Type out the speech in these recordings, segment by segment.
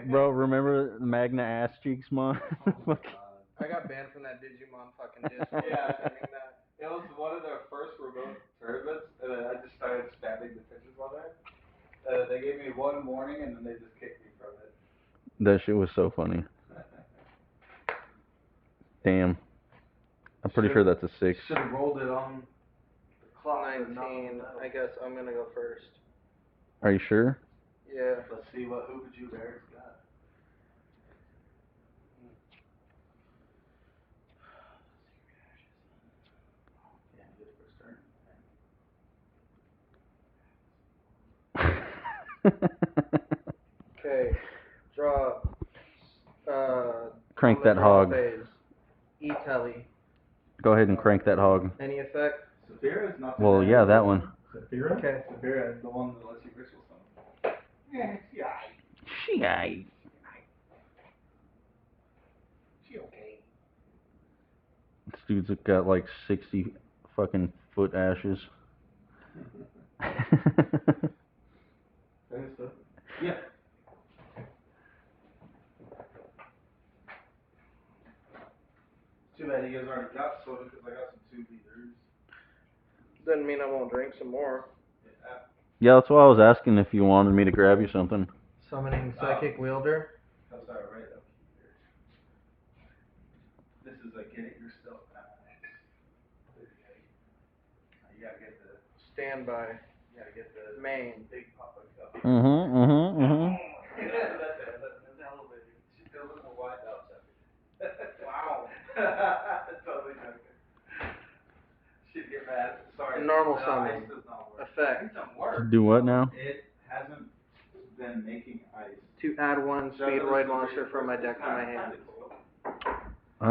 Bro, remember Magna Ass Cheeks month? I got banned from that Digimon fucking Discord Yeah. for sending that. It was one of their first remote tournaments, and then I just started spamming the pictures on there. They gave me one warning, and then they just kicked me from it. That shit was so funny. Damn. I'm pretty sure that's a 6. Should have rolled it on the clock. 19. I guess I'm gonna go first. Are you sure? Yeah. Let's see what Hoobajoo Eric's got. Yeah, good first turn. Okay. Draw. Crank on the that draw hog. phase. E-telly. Go ahead and crank that hog. Any effect? Saphira is not. Well, yeah, that one. Saphira? Okay. Saphira is the one that lets you ritual summon. Yeah, She aight. she okay. This dude's got like 60 fucking foot ashes. Yeah. Too bad you guys already got soda because I got some 2 liters. Doesn't mean I won't drink some more. Yeah, that's why I was asking if you wanted me to grab you something. Summoning Psychic Wielder. That's alright up here. This is a get it yourself kind of nice. You gotta get the Standby. you gotta get the Main. big papa cup. That's Elevated. She feels it in the white house. Wow. Totally joking. She'd get mad. Sorry. Normal the summon. Ice does not work. Effect. It doesn't work. Do what now? It hasn't been making ice. To add 1 Speedroid monster from my deck to my hand. I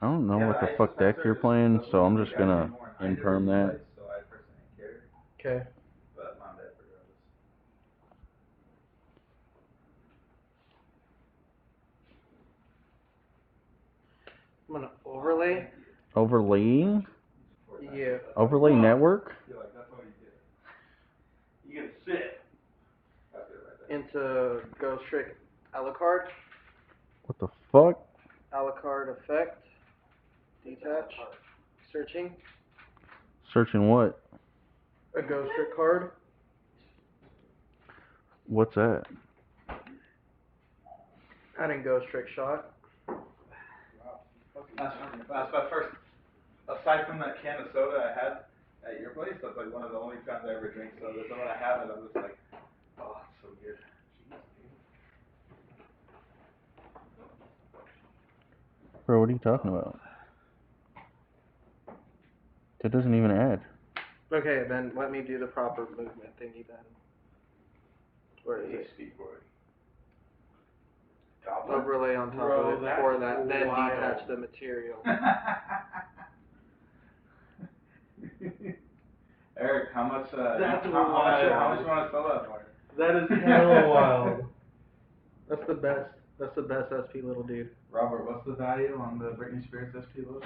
don't know what the fuck deck you're playing, so I'm just gonna imperm that. So I personally care. Okay. But my bad regardless. I'm gonna overlay. Overlaying? Yeah. Overlay network? You're like, that's all you get. You get sit. That's it right there. Into Ghost Trick Alucard. What the fuck? Alucard effect. Detach. Searching. Searching what? A Ghost Trick card. What's that? Adding Ghost Trick Shot. That's my first. Aside from that can of soda I had at your place, that's like one of the only times I ever drink soda. So when I have it, I'm just like, oh, it's so good. Bro, what are you talking about? That doesn't even add. Okay, then let me do the proper movement thingy then. Where is it? Overlay on top of it for that, then detach the material. Eric, how much? That's how much you want to sell that for? That is hella wild. That's the best. That's the best SP little dude. Robert, what's the value on the Britney Spears SP logo?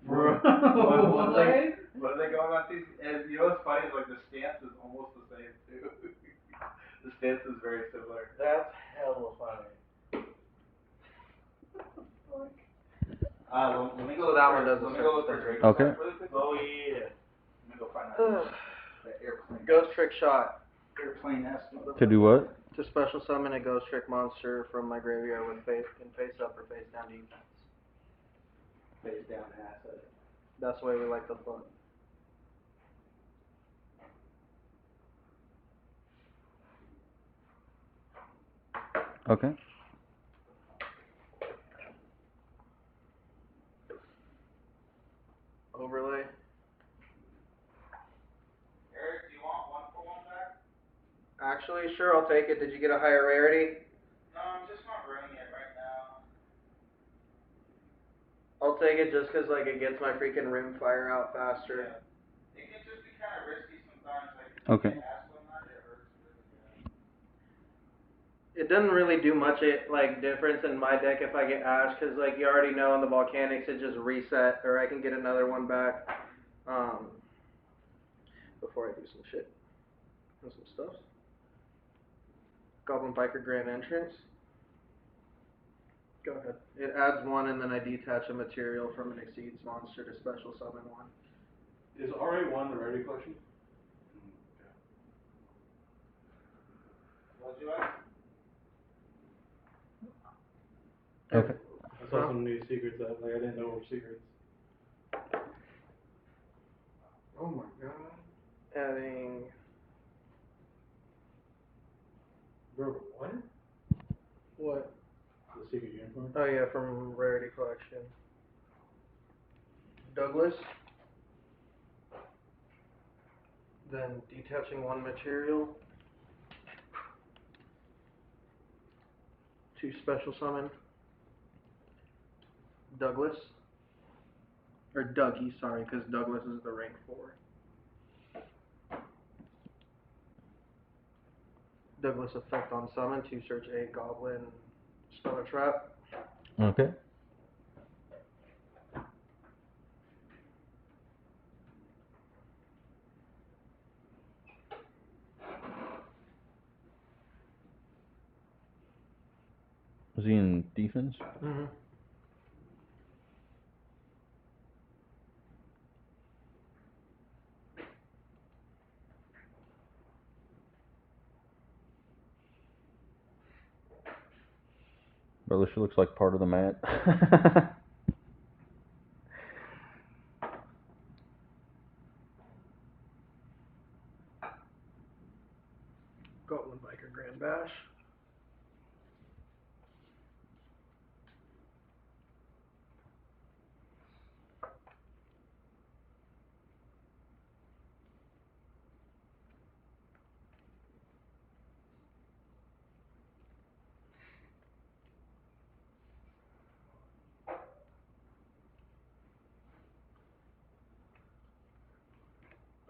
Bro, what are they going on these? And you know what's funny is like the stance is almost the same too. The stance is very similar. That's hella funny. Let me go. So that one doesn't Let me go look for start Drake. Okay. Really quick. Oh yeah. Let me go find that airplane. Ghost Trick Shot. Airplane S. To do what? To special summon a Ghost Trick monster from my graveyard with face up or face down defense. Face down asset. That's the way we like to fun. Okay. Overlay. Eric, do you want 1-for-1 back? Actually, sure, I'll take it. Did you get a higher rarity? No, I'm just not running it right now. I'll take it just because like it gets my freaking rim fire out faster. Yeah. It can just be kind of risky sometimes. Like if Okay. you get asked on that, it hurts really bad. It doesn't really do much difference in my deck if I get Ash, because like you already know in the volcanics it just reset, or I can get another one back before I do some shit. and some stuff. Goblin Biker Grand Entrance. Go ahead. It adds one, and then I detach a material from an Exceeds monster to special summon one. Is RA1 the rarity collection? What you like? Okay. I saw some new secrets that like I didn't know were secrets. Oh my god. Adding. Bro, what? What? The secret uniform? Oh yeah, from Rarity Collection. Douglas. Then detaching one material. To special summon. Douglas. Or Dougie, sorry, because Douglas is the rank 4. Douglas effect on summon to search a goblin spell or trap. Okay. Was he in defense? Mm-hmm. Brother, she looks like part of the mat. Goblin Biker Grand Bash.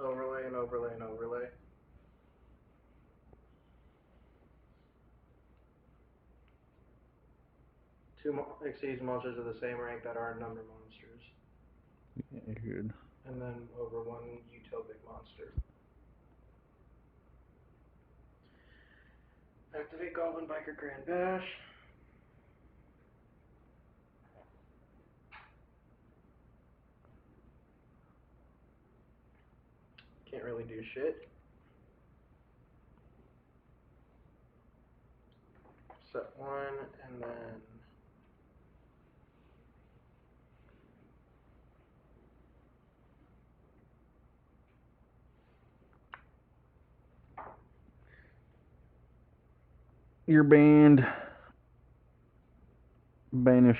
Overlay and overlay and overlay. Two Exceeds monsters of the same rank that are number monsters. Yeah, good. And then over one utopic monster. Activate Goblin Biker Grand Bash. Can't really do shit. Set one, and then You're banned. Banish.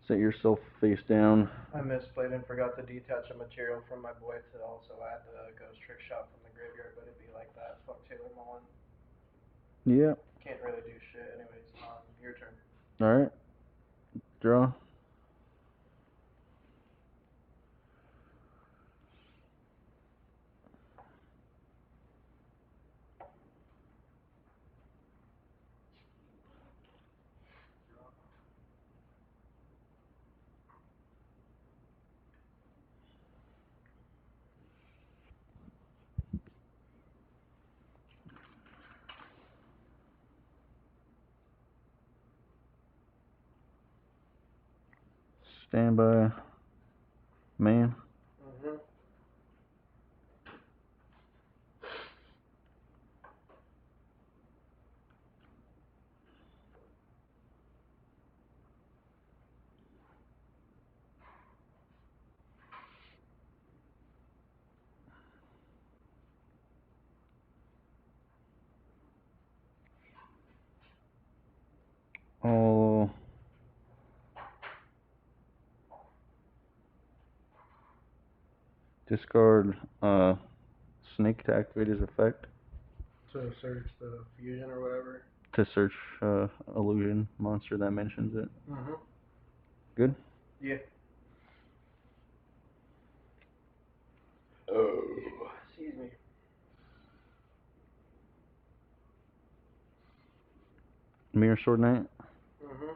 Set yourself face down. I misplayed and forgot to detach a material from my boy to also add the Ghost Trick Shot from the graveyard, but it'd be like that. Fuck Taylor Mullen. Yeah. Can't really do shit. Anyways, your turn. Alright. Draw. Standby. Man. Mm-hmm. Oh. Discard snake to activate his effect. So search the fusion or whatever. To search illusion monster that mentions it. Mm-hmm. Good? Yeah. Oh. Excuse me. Mirror Sword Knight. Mm-hmm.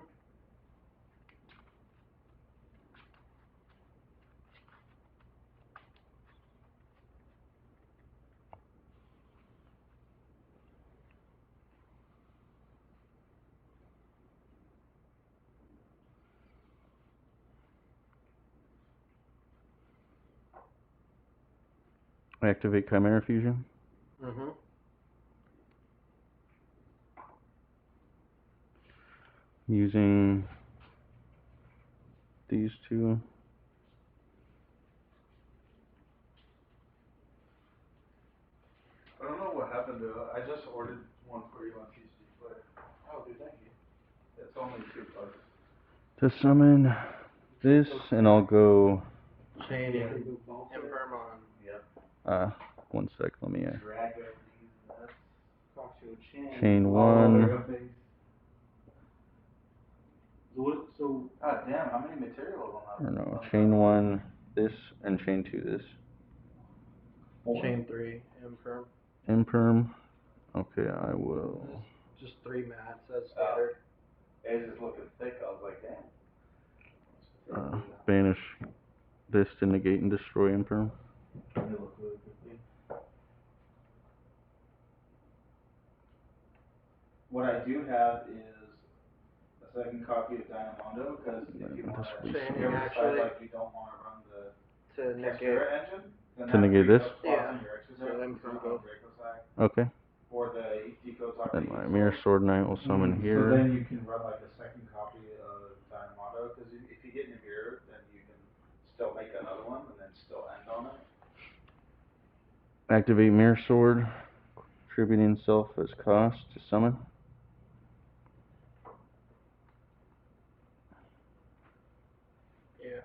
Activate chimera fusion. Mm-hmm. Using these two. I don't know what happened to it. I just ordered one for you on TC Play. Oh, dude, thank you. It's only $2. To summon this, and I'll go. Chain Yeah. imperm. Yep. One sec. Let me. Drag these nuts. Cost you a chain. Chain All over one. your face. So God damn, how many materials on Or that? no. Chain one. This and chain two. This. Chain 3 imperm. Imperm. Okay, I will. Just 3 mats as standard. It's just looking thick. I was like, damn. Banish this to negate and destroy imperm. Let me look really quickly. What I do have is a second copy of Dynamondo, because if you want to, Chaining, if you ever actually. decide like you don't want to run the To negate. curate engine, then To negate this? Yeah. Your extra So then from go. Draco side, Okay. or the Deco Talk. Then my Mirror Sword Knight will summon here. So then you can run like a second copy of Dynamondo, because if you get in your mirror, then you can still make another one and then still end on it. Activate Mirror Sword, contributing self as cost to summon. Yeah.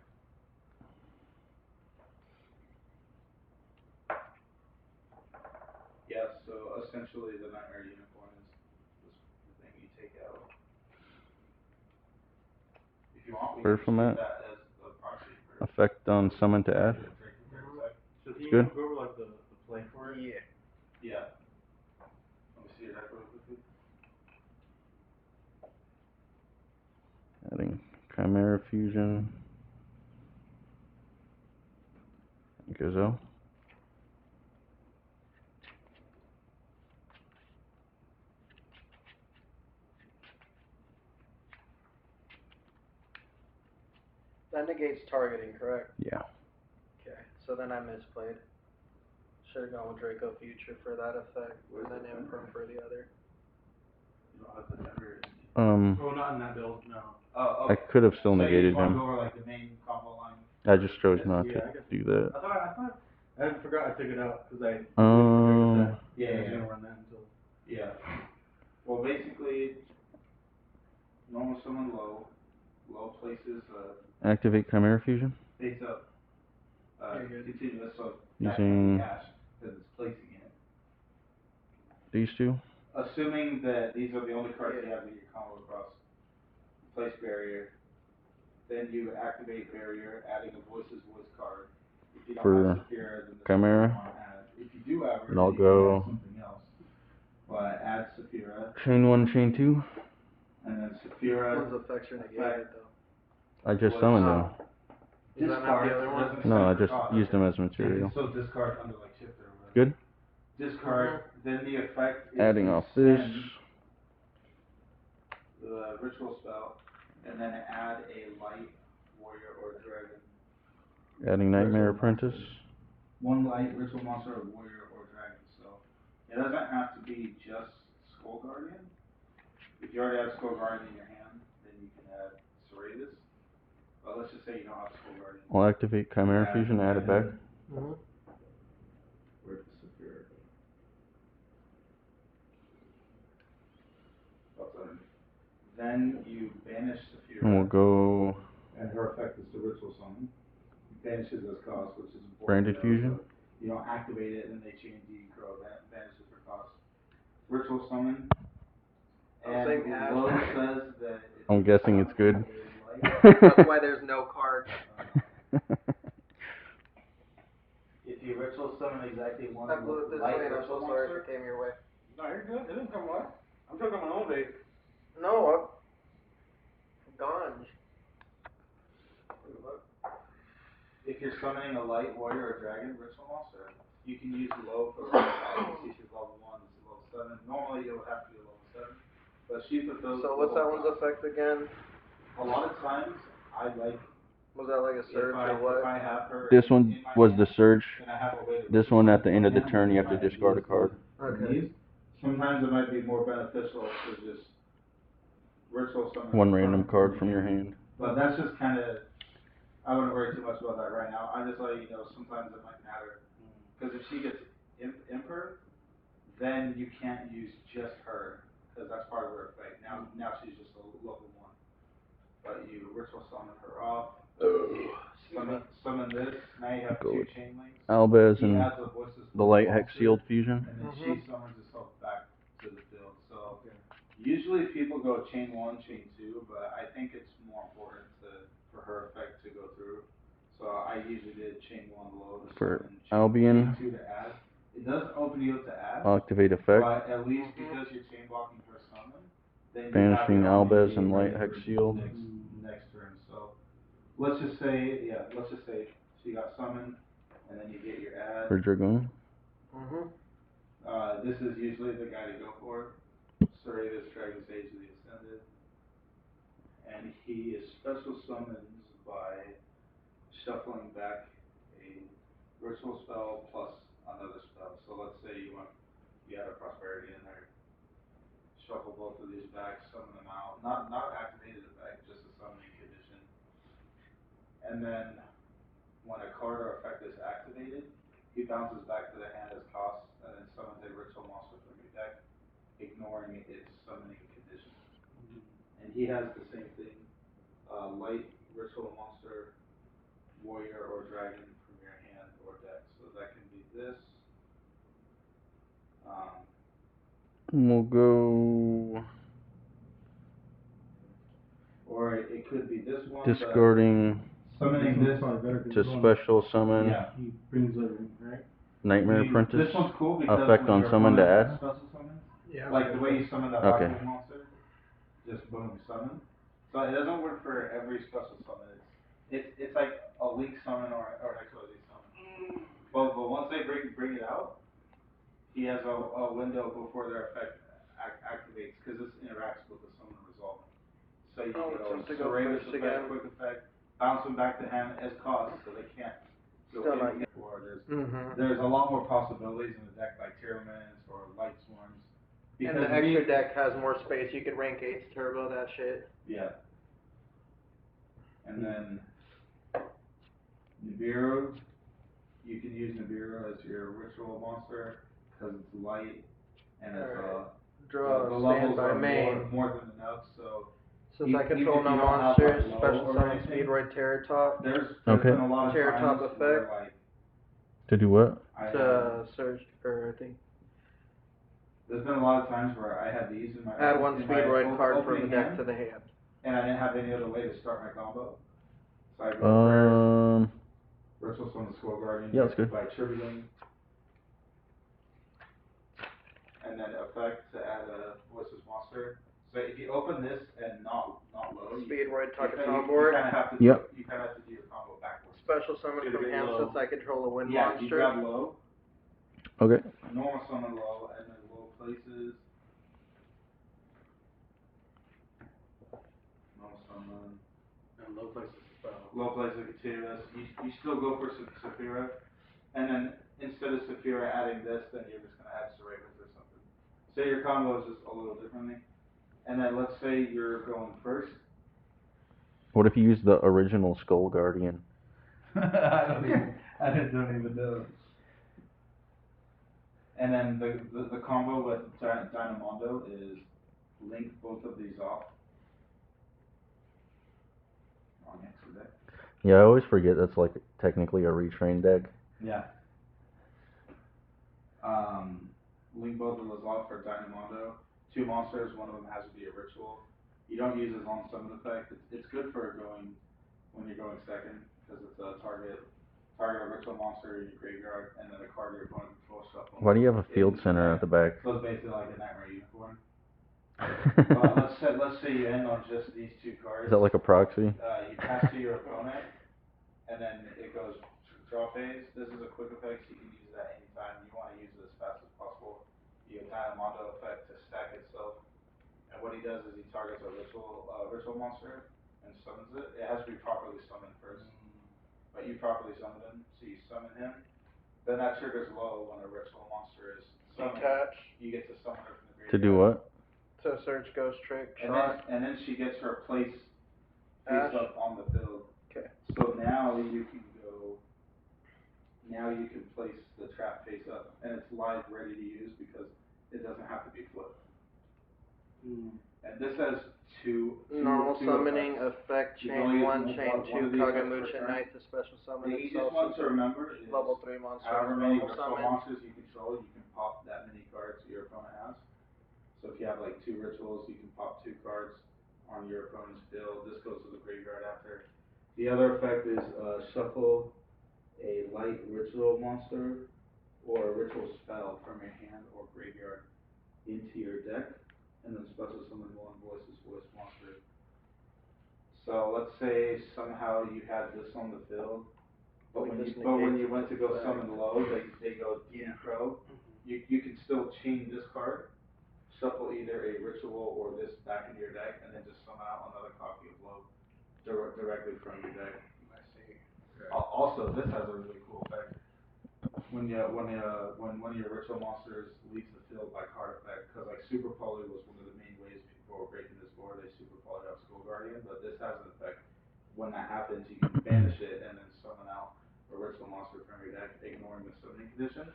Yeah, so essentially the Nightmare Unicorn is the thing you take out. If you want, we can just use that as the proxy for Effect on summon to add. So can you good. go over like the play for it? Yeah. Yeah. Let me see your deck real quickly. Adding Chimera Fusion. Gazelle. That negates targeting, correct? Yeah. Okay, so then I misplayed. Should have gone with Draco Future for that effect, and then imperm for the other. You don't have the Nightmare. Oh, not in that build, no. Oh, I okay. could have still So you negated just want to him. go over like the main combo line? I just chose not Yeah, to I guess. do that. I forgot I took it out because I. Yeah, I was yeah. gonna run that until. Yeah. Well, basically, normal summon low places, Activate Chimera Fusion. face up, continuous, so Using cash, because it's placing it. these two. Assuming that these are the only cards you have that you combo across. Place barrier. Then you activate barrier, adding a Voices Voice card. If you don't For have Saphira, then the Chimera. you want to add. If you do have her, And I'll you go can add something else. But add Saphira. Chain one, chain two. And then Saphira. One's effects are negated though. I just summoned them. Is that not the other one? No, I just used them as material. So discard under like shifter or whatever. Good. Discard, then the effect is Adding to off this. send the ritual spell, and then add a light warrior or dragon. Adding Nightmare Apprentice. One light ritual monster, or warrior, or dragon. So it doesn't have to be just Skull Guardian. If you already have Skull Guardian in your hand, then you can add Serratus. But let's just say you don't have Skull Guardian. I'll activate Chimera Fusion, add it back. Mm-hmm. Where's the Saphira? Then you banish Saphira. And we'll go And her effect is to ritual summon. Banishes as cost, which is important. Branded Fusion. So you don't activate it, and they change the crow. That banishes for cost. Ritual summon. And Lowe says that. I'm guessing it's good. That's why there's no card. If you ritual summon exactly one I blew it this light way, and I'm ritual so sorry if monster. it came your way. No, you're good. It didn't come what? I'm talking about my own vape. No, Ganj. If you're summoning a light warrior or dragon ritual monster, you can use low for she's level 1, this is level 7. Normally it would have to be level 7. But she fulfills. So what's that one's effect again? A lot of times I like Was that like a surge or If what? I have her This in one my was hand, the surge. and I have a way to This ritual one summon at the end of the hand, turn, you have if I to discard a use card. these, sometimes it might be more beneficial to just ritual summon One random card from your hand. But that's just kind of, I wouldn't worry too much about that right now. I'm just letting you know sometimes it might matter. Because if she gets imper, then you can't use just her, because that's part of her effect. Now she's just a level 1. But you ritual summon her off. Summon this. Now you have Go 2 with chain links. Albez He and adds a voices the light hex sealed fusion. and then she summons herself back to the field. So usually people go chain 1, chain 2, but I think it's more important for her effect to go through. So I usually did chain 1 low to For summon, Albion, chain 2 to add. It does open you up to add, activate effect. but at least because you're chain blocking her summon, then Banishing you have the Albez and light hex sealed. next turn. So let's just say she got summoned, and then you get your add. For Dragoon. This is usually the guy to go for. Serratus Dragon's Age of the Ascended. And he is special summoned by shuffling back a ritual spell plus another spell. So let's say you had a prosperity in there. Shuffle both of these back, summon them out. Not activated effect, just a summoning condition. And then when a card or effect is activated, he bounces back to the hand as cost, and then summons a ritual monster from your deck, ignoring its summoning condition. And he has the same thing, light ritual monster, warrior, or dragon from your hand or deck. So that can be this. We'll go. Or it could be this one. Discarding. Summoning this to special summon. Yeah. He brings it, right? Nightmare Apprentice. This one's cool because effect on summon to add. Special summons, Yeah. like the way you summon that Okay. Black monster, just boom, summon. So it doesn't work for every special summon. It's like a weak summon or an XYZ summon. But once they bring it out, he has a window before their effect activates, because this interacts with the summon resolving. So you attempt to go go Serratus first effect, again. quick effect, bounce them back to hand as cost, so they can't go Still in not yet. before. There's a lot more possibilities in the deck, like Tyrannus or Light Swarms. And the extra deck has more space. You could rank 8 turbo that shit. Yeah. And then Nibiru, you can use Nibiru as your ritual monster because it's light and it's Draw the a levels standby are main. more than enough. So Since I even control if no you don't have, monsters, like, low special or summon anything, Speedroid Terror Top. there's Okay. been a lot of Terror times top where effect. like To do what? Surge, or I think. There's been a lot of times where I had these in my Add one Speedroid card from the opening deck hand, to the hand. and I didn't have any other way to start my combo. So I go first. Rituals from the Skull Guardian. Yeah, that's good. By Tribulate. And then effect to add a Voices monster. So if you open this and not low, Speedroid Tucket you board. kind of have to do your combo backwards. Special summon So from hand since I control a wind yeah, monster. you grab low. Okay. Normal summon low, and then low places. Normal summon. And low places spell. Low places continuous. You still go for Saphira, and then instead of Saphira adding this, then you're just gonna add Serratus or something. So your combo is just a little differently. And then let's say you're going first. What if you use the original Skull Guardian? I don't even know. And then the combo with Dynamondo is link both of these off. Wrong extra deck. Yeah, I always forget that's like technically a retrain deck. Yeah. Link both of those off for Dynamondo. 2 monsters, one of them has to be a ritual. You don't use his own summon effect. It's good for when you're going second, because it's a target a ritual monster in your graveyard, and then a card your opponent controls shuffle. Why do you have a field center at the back? So it's basically like a Nightmare Unicorn. Let's say you end on just these 2 cards. Is that like a proxy? You pass to your opponent, and then it goes draw phase. This is a quick effect, so you can use that anytime. You want to use it as fast as possible. You have Dynamondo effect to stack itself, and what he does is he targets a ritual monster, and and summons it, it has to be properly summoned first. But you properly summoned him, so you summon him. Then that triggers low when a ritual monster is summoned. Detach. You get to summon her from the graveyard. To do what? To search ghost trick And shot. then she gets her place face up on the field. Okay. So now you can go. Now you can place the trap face up, and it's live, ready to use because it doesn't have to be flipped. And this has two normal summoning effects. effect chain 1, chain 2, Kagamucha Knight to special summon The itself. easiest one to remember is level 3 monster. however many normal ritual summon. monsters you control, you can pop that many cards your opponent has. So if you have like 2 rituals, you can pop 2 cards on your opponent's field. This goes to the graveyard after. The other effect is shuffle a light ritual monster or a ritual spell from your hand or graveyard into your deck, and then special summon one voice monster. So let's say somehow you had this on the field, but when you went to go summon low, they go Dean Crow. You can still chain this card, shuffle either a ritual or this back into your deck, and then just summon out another copy of low directly from your deck. I see. Also, this has a really cool effect. When one of your ritual monsters leaves the field by card effect, because like Super Poly was one of the main ways people were breaking this board, they Super Poly out Skull Guardian, but this has an effect. When that happens, you can banish it and then summon out a ritual monster from your deck, ignoring the summoning condition.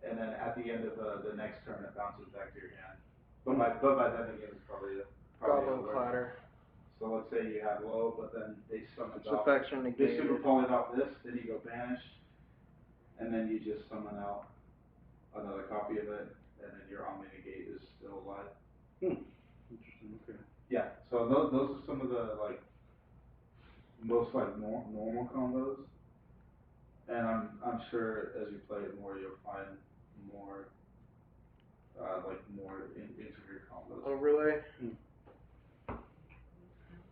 And then at the end of the next turn, it bounces back to your hand. But by then the game is probably Goblin Clatter. So let's say you have low, but then they summoned Its off. affection They negated. Super Polyed off this, then you go banish. And then you just summon out another copy of it, and then your Omni Negate is still alive. Interesting. Okay. Yeah. So those are some of the like most like normal combos, and I'm sure as you play it more, you'll find more more intricate combos. Overlay.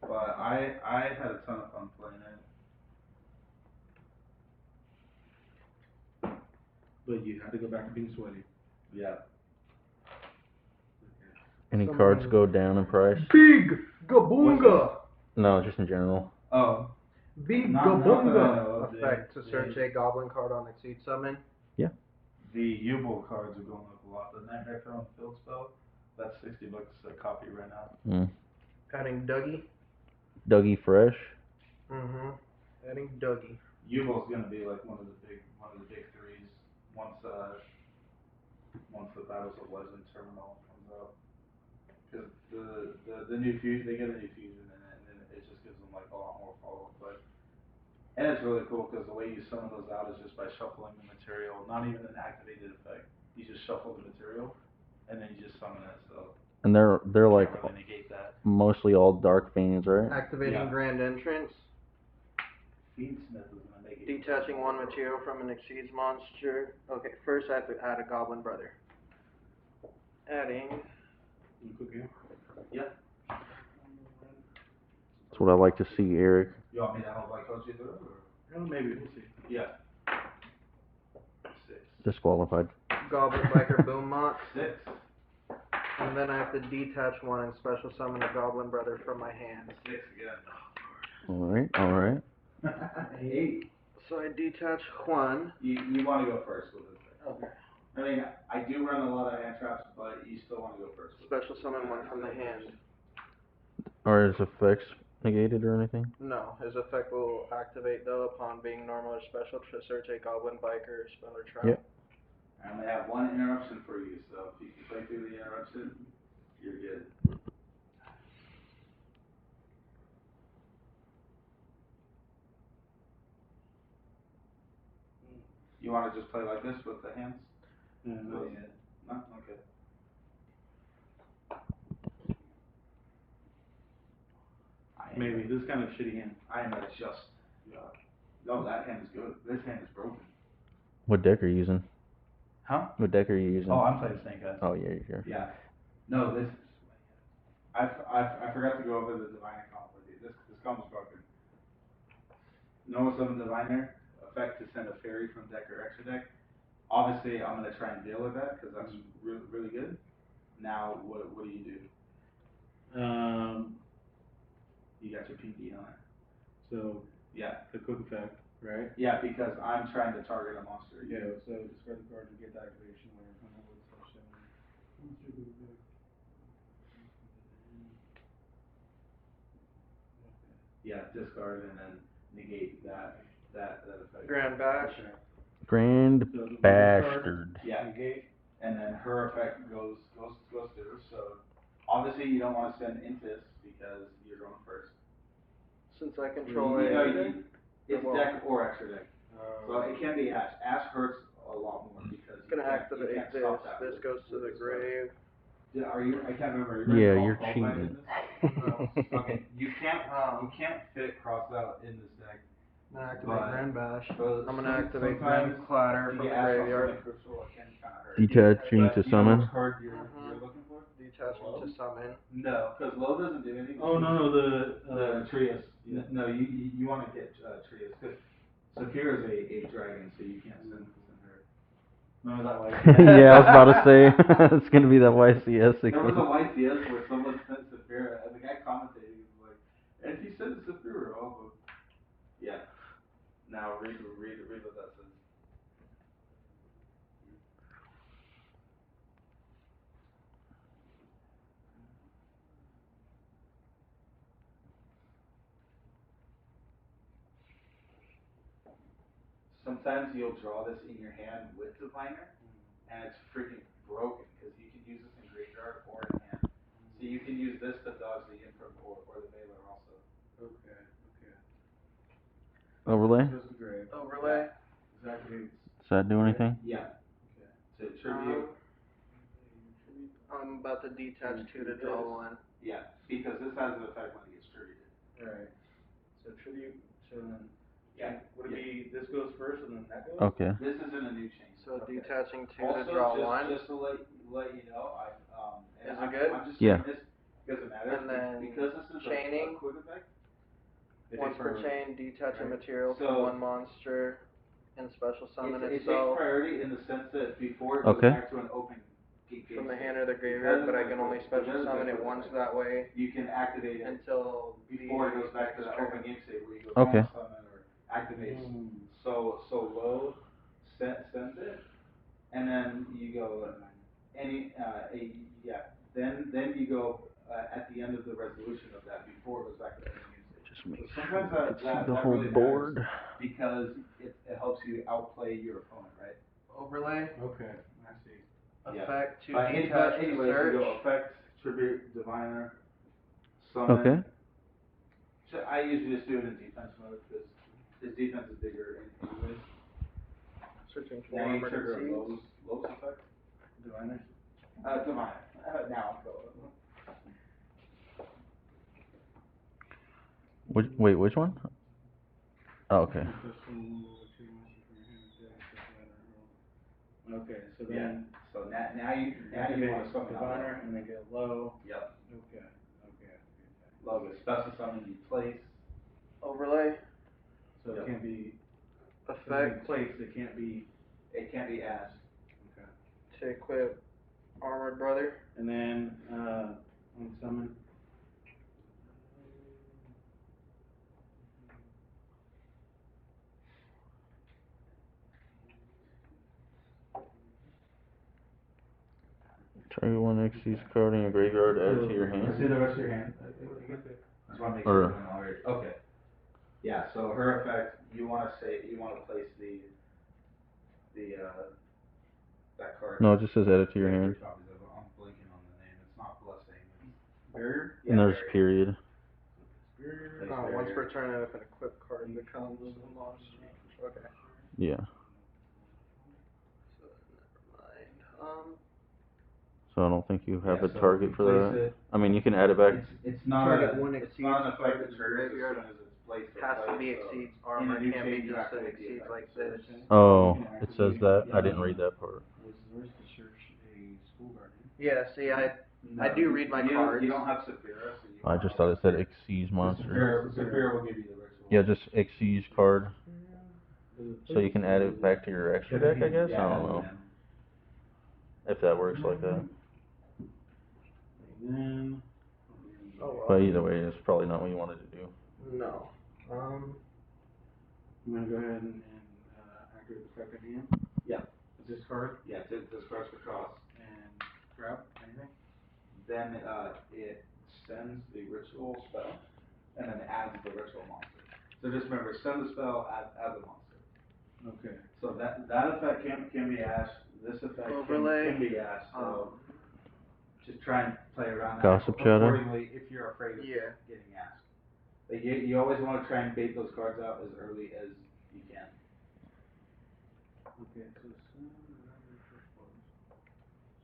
But I had a ton of fun playing it. But you had to go back to being sweaty. Yeah. Any cards go down in price? Big Gabunga! No, just in general. Oh. Big Not Gabunga effect to search a goblin card on Exceed Summon. Yeah. The U-Bolt cards are going up a lot. The Nightmare Throne Field spell, that's $60 a copy right now. Adding Dougie. Dougie Fresh. Adding Dougie. U-Bolt's gonna be like one of the big threes once the Battles of Legend terminal comes out. Cause the new fusion, they get a new fusion in it, and then it just gives them like a lot more follow-up play. And it's really cool because the way you summon those out is just by shuffling the material, not even an activated effect. You just shuffle the material, and then you just summon it. So. And they're like really negate that. Mostly all dark fiends, right? Activating Grand Entrance. Fiendsmith is gonna make it. Detaching one material from an Exceeds monster. Okay, first I have to add a Goblin Brother. Adding. Yeah. That's what I like to see, Eric. You want me to help coach you through it, or? Oh, maybe, we'll see. Yeah. 6. Disqualified. Goblin Biker Boommox. 6. And then I have to detach one and special summon a Goblin Brother from my hand. 6 again. Alright. 8. So I detach one. You want to go first with this thing. Okay. I mean, I do run a lot of hand traps, but you still want to go first. Special summon one from the hand. Are his effects negated or anything? No, his effect will activate though upon being normal or special to search a Goblin Biker spell or trap. Yep. I only have one interruption for you, so if you can play through the interruption, you're good. You want to just play like this with the hands? No? Okay. Maybe, this is kind of a shitty hand. I am just. No, that hand is good. This hand is broken. What deck are you using? Huh? What deck are you using? Oh, I'm playing Snake Eyes. Oh, yeah, you're. Yeah. No, this. I forgot to go over the Diviner combo with you. This combo's broken. Normal summon Diviner, effect to send a fairy from deck or extra deck. Obviously, I'm gonna try and deal with that because that's really good. Now, what do you do? You got your PD on it. So, Yeah. the quick effect, right? Yeah, because I'm trying to target a monster. Yeah, so discard the card to get the activation when you're coming with such a monster quick effect. Yeah, discard and then negate that effect. Grand Bash. Okay. Grand So, bastard. Yeah. Negate. And then her effect goes through. So obviously you don't want to spend Intis because you're going first. Since I control You know, it. it's Well, deck or extra deck. So it can be Ash. Ash hurts a lot more because you gonna can't activate this. stop that. This goes to the grave. Are you? I can't remember. Yeah, you're cheating. Okay, you can't fit cross out in this deck. I'm gonna activate Grand Bash. So I'm gonna activate sometimes Grand Clatter to from get the Ash graveyard. off Crucial, it can kind of hurt. Detaching But to you know summon. which card you're looking for? Detaching to summon. No, because low doesn't do anything. Oh, no, The Trias. Yeah. No, you want to get Trias because Saphira is a dragon, so you can't send her. Remember that way? Yeah, I was about to say it's gonna be that YCS again. There was a YCS where someone sent Saphira, and the guy commentated, he was like, and he sent Saphira also. Yeah. Now read what that says. Sometimes you'll draw this in your hand with Diviner, and it's freaking broken, because you can use this in graveyard or in hand. So you can use this to dodge the Imperm or the Veiler also. Okay. Overlay? Goes to grave. Overlay. Exactly. Does that do anything? Yeah. Okay. So tribute. I'm about to detach 2 to draw 1. Yeah, because this has an effect when it gets tributed. Right. So tribute, so then, Yeah. would it be, this goes first and then that goes? Okay. This isn't a new change. So Okay. detaching 2 Also, to draw 1. just to let you know, Is it good? I'm just Yeah. saying this because it matters. And then because this is chaining. a quick effect. Once per chain, detach a material So- from 1 monster and special summon It takes itself priority in the sense that before it goes back to an open gate from the state. hand or the Because graveyard, but I it's can a only quick- special because it's a summon it quick once effect. that way You can activate it until before it goes back to next the turn. open game state where you go Okay. summon or activates. So low sends it, and then you go then you go at the end of the resolution of that before it goes back to the open game state. Just make So sure sometimes you can see the that whole really board. matters because it helps you outplay your opponent, right? Overlay. Okay, I see. Effect to But detach to anyways, you go search. effect, tribute, diviner, summon. Okay. So I usually just do it in defense mode because his defense is bigger anyways. Searching for Now you armored trigger exceeds. Lowe's effect. Diviner? Diviner. Now I'm going. Wait, which one? Oh, okay. Okay, so Yeah. then. So now you want to summon Diviner and then get low. Yep. Okay. Low gets special summon, you place. Overlay. So it can't be. Effect Place, it can't be. It can't be Ash. Okay. to equip armored brother. And then, on summon. Target one XC's card in your graveyard, add it to your Let's see hand. the rest of your hand. I just want to make Or- sure I'm already. Okay. Yeah. So her effect, you want to place that card. No, it just says add it to your hand. I'm blanking on the name. It's not blessing. It's Barrier? And there's barrier. period. Barrier. Place Once per barrier. turn, if an equipped card becomes a monster. Okay. Yeah. So never mind. So I don't think you have Yeah, a so target for place that. it. I mean, you can add it back. It's not Target a, one it's exceeds not an effect target that triggers as graveyard. soon as it's placed or Has to be played, so exceeds in armor. a new Can't be chain, you just an activate the exceeds effect. like this. Oh, it says that? I didn't read that part. Was yours to search a school guardian? Yeah. See, I do read my you cards. You don't have Saphira, so you I just thought it said XC's monster. Saphira will give you the ritual. Yeah, just XC's card. So you can add it back to your extra deck, I guess? I don't know. If that works like that. And then. Oh well. But either way, it's probably not what you wanted to do. No. I'm gonna go ahead and activate the effect at the end. Yeah. Discard Yeah, discards for cross. and grab anything. Then it sends the ritual spell, and then adds the ritual monster. So just remember, send the spell, add the monster. Okay. So that effect can be asked. This effect Overlay. can be asked. So just try and play around Gossip that Shadow. accordingly if you're afraid of getting asked. Like you always want to try and bait those cards out as early as you can. Okay,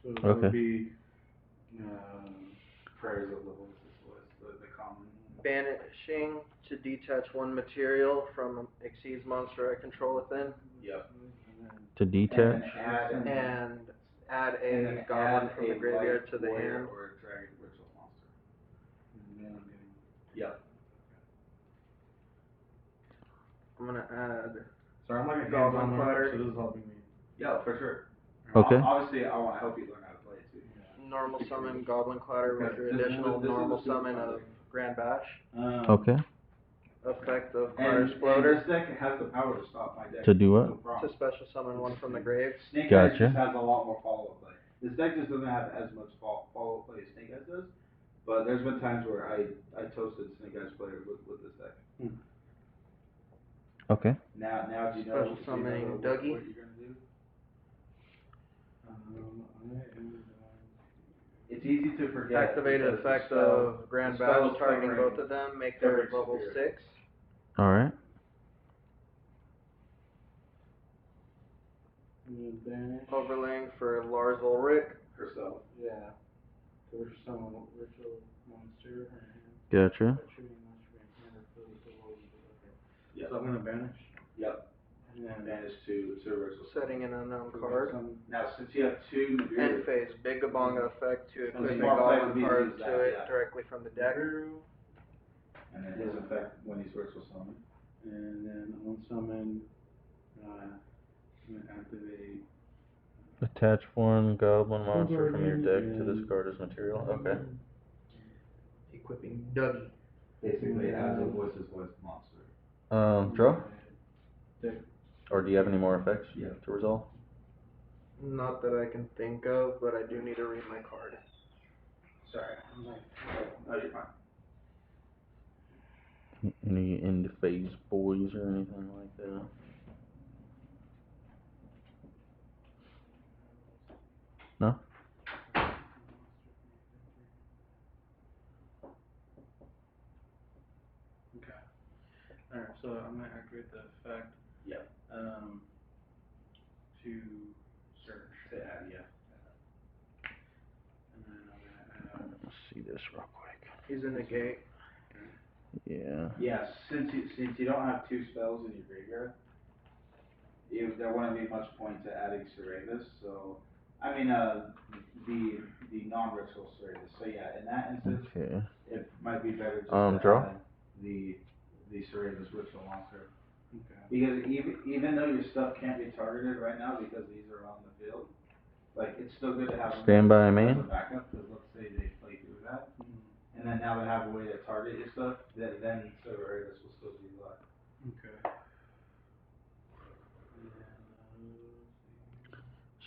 so that would be Prayers of the voices, the common. Banishing to detach one material from exceeds monster I control within. Yep. To detach. And add and a then goblin add from the a graveyard light to the warrior hand. or a dragon ritual monster. And then I'm getting. Yep. I'm gonna add. So I'm like a Goblin hands-on platter. learner, so this is helping me. Yeah, for sure. Okay. Obviously, I want to help you learn how to play it too. Yeah. Normal summon Goblin Clatter with your Because this is- additional this is normal the super summon fun of thing. Grand Bash. Okay. Effect of And Clatter Exploder. this deck has the power to stop my deck. To do what? No problem. To special summon one from the grave. Snake Gotcha. Eyes just has a lot more follow-up play. This deck just doesn't have as much follow-up play as Snake Eyes does. But there's been times where I toasted Snake Eyes players with this deck. Okay. Now do you know, Special summoning what Dougie. you're gonna do? It's easy to forget. Activated because effect the spell- of Grand the spell Bash is targeting covering- both of them. Make their covering level superior. 6. All right. Banish. Overlaying for Lars Ulrich. Herself. Yeah. So we're just summon a ritual monster and Gotcha. shooting monster and hand or fill the world with it. Okay. Yep. So I'm gonna banish. Yep. And then Manage to ritual. Setting an unknown card. Now since you have two End Nibiru, phase. Big Gabonga effect to So equip a smart play would Goblin be to card use to that, it yeah. directly from the deck. and then his effect when he's ritual summoned. And then on summon, I'm gonna activate. Attach one goblin monster from your deck to this card as material. Okay. Equipping Dougie. Basically, adds a voice monster. Draw? Deck. Or do you have any more effects Yeah. to resolve? Not that I can think of, but I do need to read my card. Sorry, I'm like, no, you're fine. Any end phase boys or anything like that? No? Okay. Alright, so I'm gonna activate the effect. Yep. To search. To add, yeah. And then I'm gonna add. Let's see this real quick. He's in the gate. Yeah. Yeah, since you don't have two spells in your graveyard, there wouldn't be much point to adding Serratus, so, I mean, the non-ritual Serratus, so yeah, in that instance, Okay. it might be better just to draw? add the Serratus ritual monster. Okay. Because even though your stuff can't be targeted right now because these are on the field, like, it's still good to have them Stand by as main? a backup, because let's say they play through that, and then now they have a way to target your stuff, then Serratus will still be alive. Okay.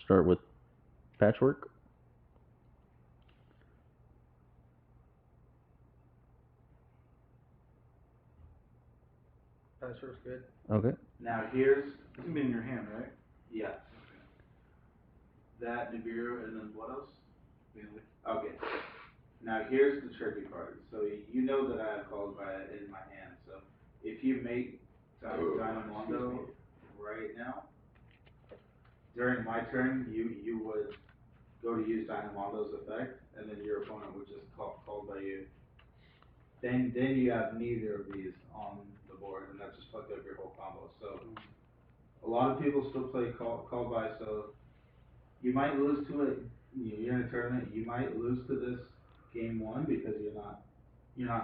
Start with patchwork. Password's good. Okay. Now here's, It's gonna be in your hand, right? yeah. That, Nibiru, and then what else? Bailey. Okay. Now here's the tricky part. So you know that I have called by it in my hand. So if you make Dynamondo right now, during my turn, you would go to use Dynamondo's effect, and then your opponent would just call by you. Then you have neither of these on the board, and that just fucked up your whole combo. So a lot of people still play call by, so you might lose to it. You're in a tournament. You might lose to this game one because you're not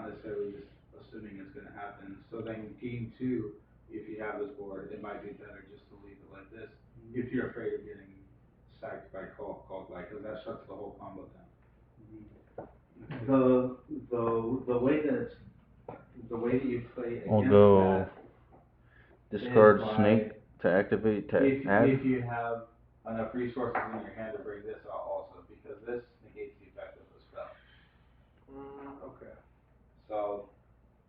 necessarily just assuming it's going to happen. So then game two, if you have this board, it might be better just to leave it like this. If you're afraid of getting sacked by called by, because that shuts the whole combo down. The way way that you play We'll against go that discard is by snake to activate to add. if you have enough resources in your hand to bring this out also, because this negates the effect of the spell. Okay. So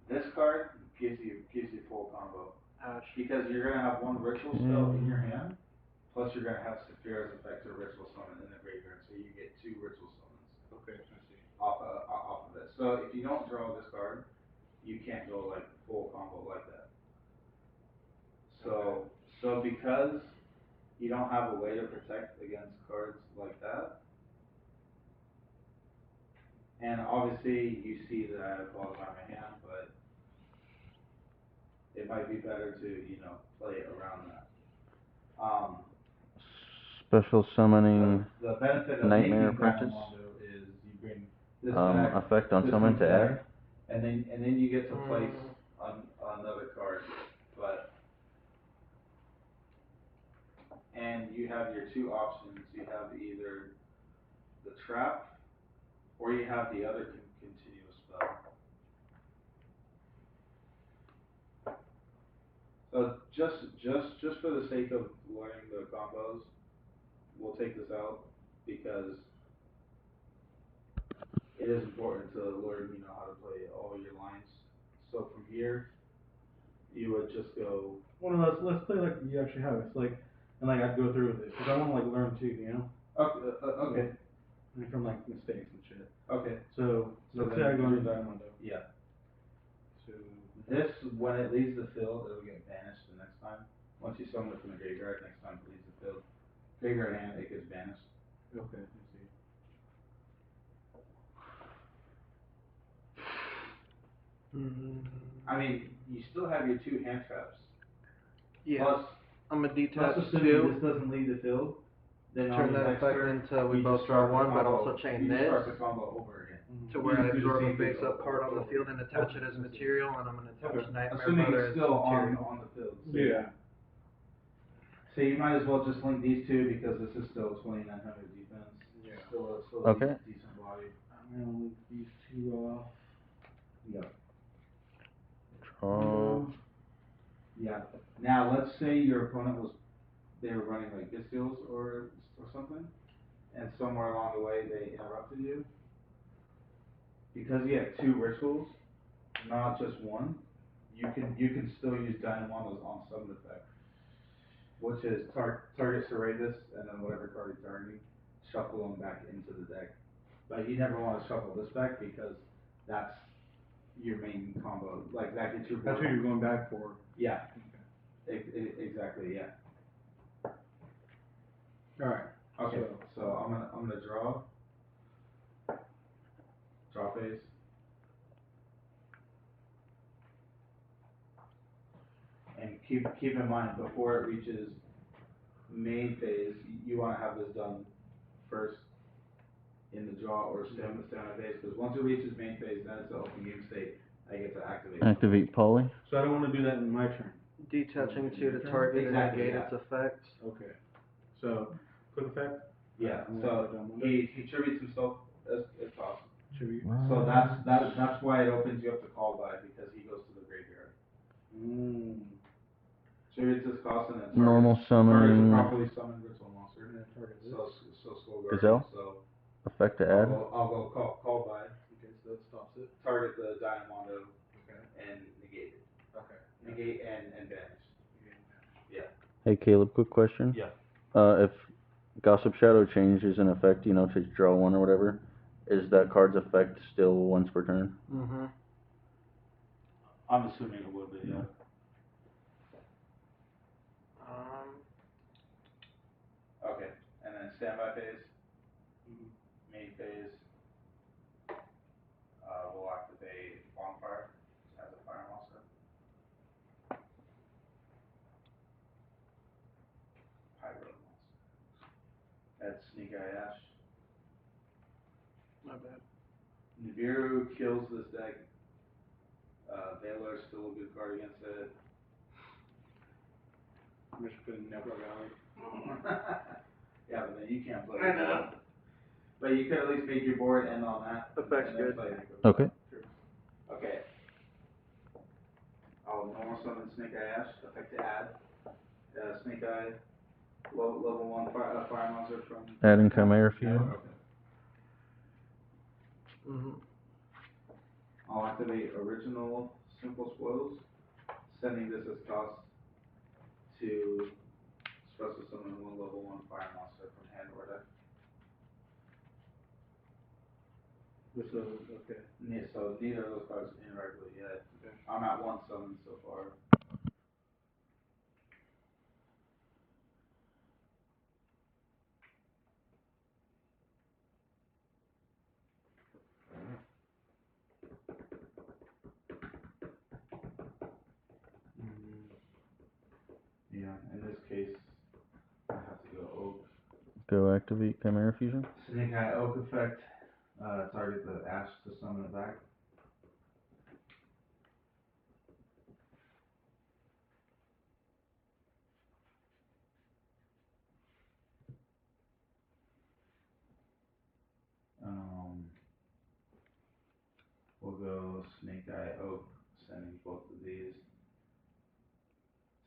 this card gives you full combo. Ouch. Because you're gonna have one ritual spell in your hand, plus you're gonna have Saphira's effect to ritual summon in the graveyard, so you get 2 ritual summons. Okay, I see. Off of it. So if you don't draw this card, you can't go like full combo like that. So because you don't have a way to protect against cards like that, and obviously you see that I have balls on my hand, but it might be better to, play around that. Special summoning The benefit of Nightmare making Apprentice. Diamond is you bring this back, Effect on this summon comes to back, add. and then you get to place on another card, and you have your 2 options. You have either the trap, or you have the other continuous spell. So just for the sake of learning the combos, we'll take this out because it is important to learn, how to play all your lines. So from here, you would just go. Well, no, let's play like you actually have it. It's like, and like I'd go through with it because I want to like learn too, Okay. Like, from like mistakes and shit. Okay. So let's say I go into Diamond. Yeah. So This, when it leaves the field, it'll get banished the next time. Once you summon it from the graveyard, next time it leaves the field, graveyard hand, it gets banished. okay, I see. I mean, you still have your 2 hand traps. Yeah. Plus, I'm gonna detach assuming 2. this doesn't leave the field, then Turn that effect into we both draw 1, but also chain this. Start the combo over again. To where I absorb a face-up card on the field and attach it as material, and I'm gonna attach Nightmare Assuming Mother it's as still material. on the field. So Yeah. So you might as well just link these 2 because this is still 2900 defense. Yeah. Still Okay. a decent body. I'm gonna link these 2 off. Yep. Draw. Yeah. Now let's say your opponent they were running like Distiles or something, and somewhere along the way they interrupted you. Because you have 2 rituals, not just 1, you can still use Dynamondo's on summon effect, which is target Serratus, and then whatever card you're targeting, shuffle them back into the deck. But you never want to shuffle this back because that's your main combo. Like that gets your. That's what you're going back for. Yeah. Exactly. Yeah. All right. Okay. So I'm gonna draw phase. And keep in mind, before it reaches main phase, you want to have this done first in the draw or stamina phase, because once it reaches main phase, then it's the open game state. I get to activate. Activate poly. So I don't want to do that in my turn. Detaching 2 to target Exactly, and negate yeah. its effects. Okay. So quick effect. Yeah. So he tributes himself as possible. Tribute. So that's why it opens you up to call by, because he goes to the graveyard. Tributes his cost and then Normal targets summon. a properly summoned ritual monster. So Skull Guardian. Gazelle? So Effect to add. I'll go call by. Okay, so that stops it. Target the Diamondo. Okay. And negate it. Okay. Negate and banish. Yeah. Hey Caleb, quick question. Yeah. If Gossip Shadow changes in effect, to draw 1 or whatever, is that card's effect still once per turn? Mm-hmm. I'm assuming it will be, yeah. Okay, and then standby phase, main phase, we'll activate Bonfire as a fire monster. Pyro monster. That's Sneak Eye Ash. My bad. Nibiru kills this deck. Veiler is still a good card against it. I'm just putting Nebra Valley. Yeah, but then you can't play. I know. But you could at least make your board end on that. Effect's good. Okay. Okay. summon Snake Eye Ash, effect to add. Snake Eye, level 1 fire monster from... Adding chimera fusion. Okay. I'll activate original simple spoils, sending this as cost to special summon 1 level 1 fire monster from hand or deck. Okay. Yeah, so neither of those cards interact with it yet. Okay. I'm at 1 summon so far. Yeah, in this case, I have to go Oak. Go activate chimera fusion. Snake Eye Oak effect. Target the Ash to summon it back. We'll go Snake Eye Oak, sending both of these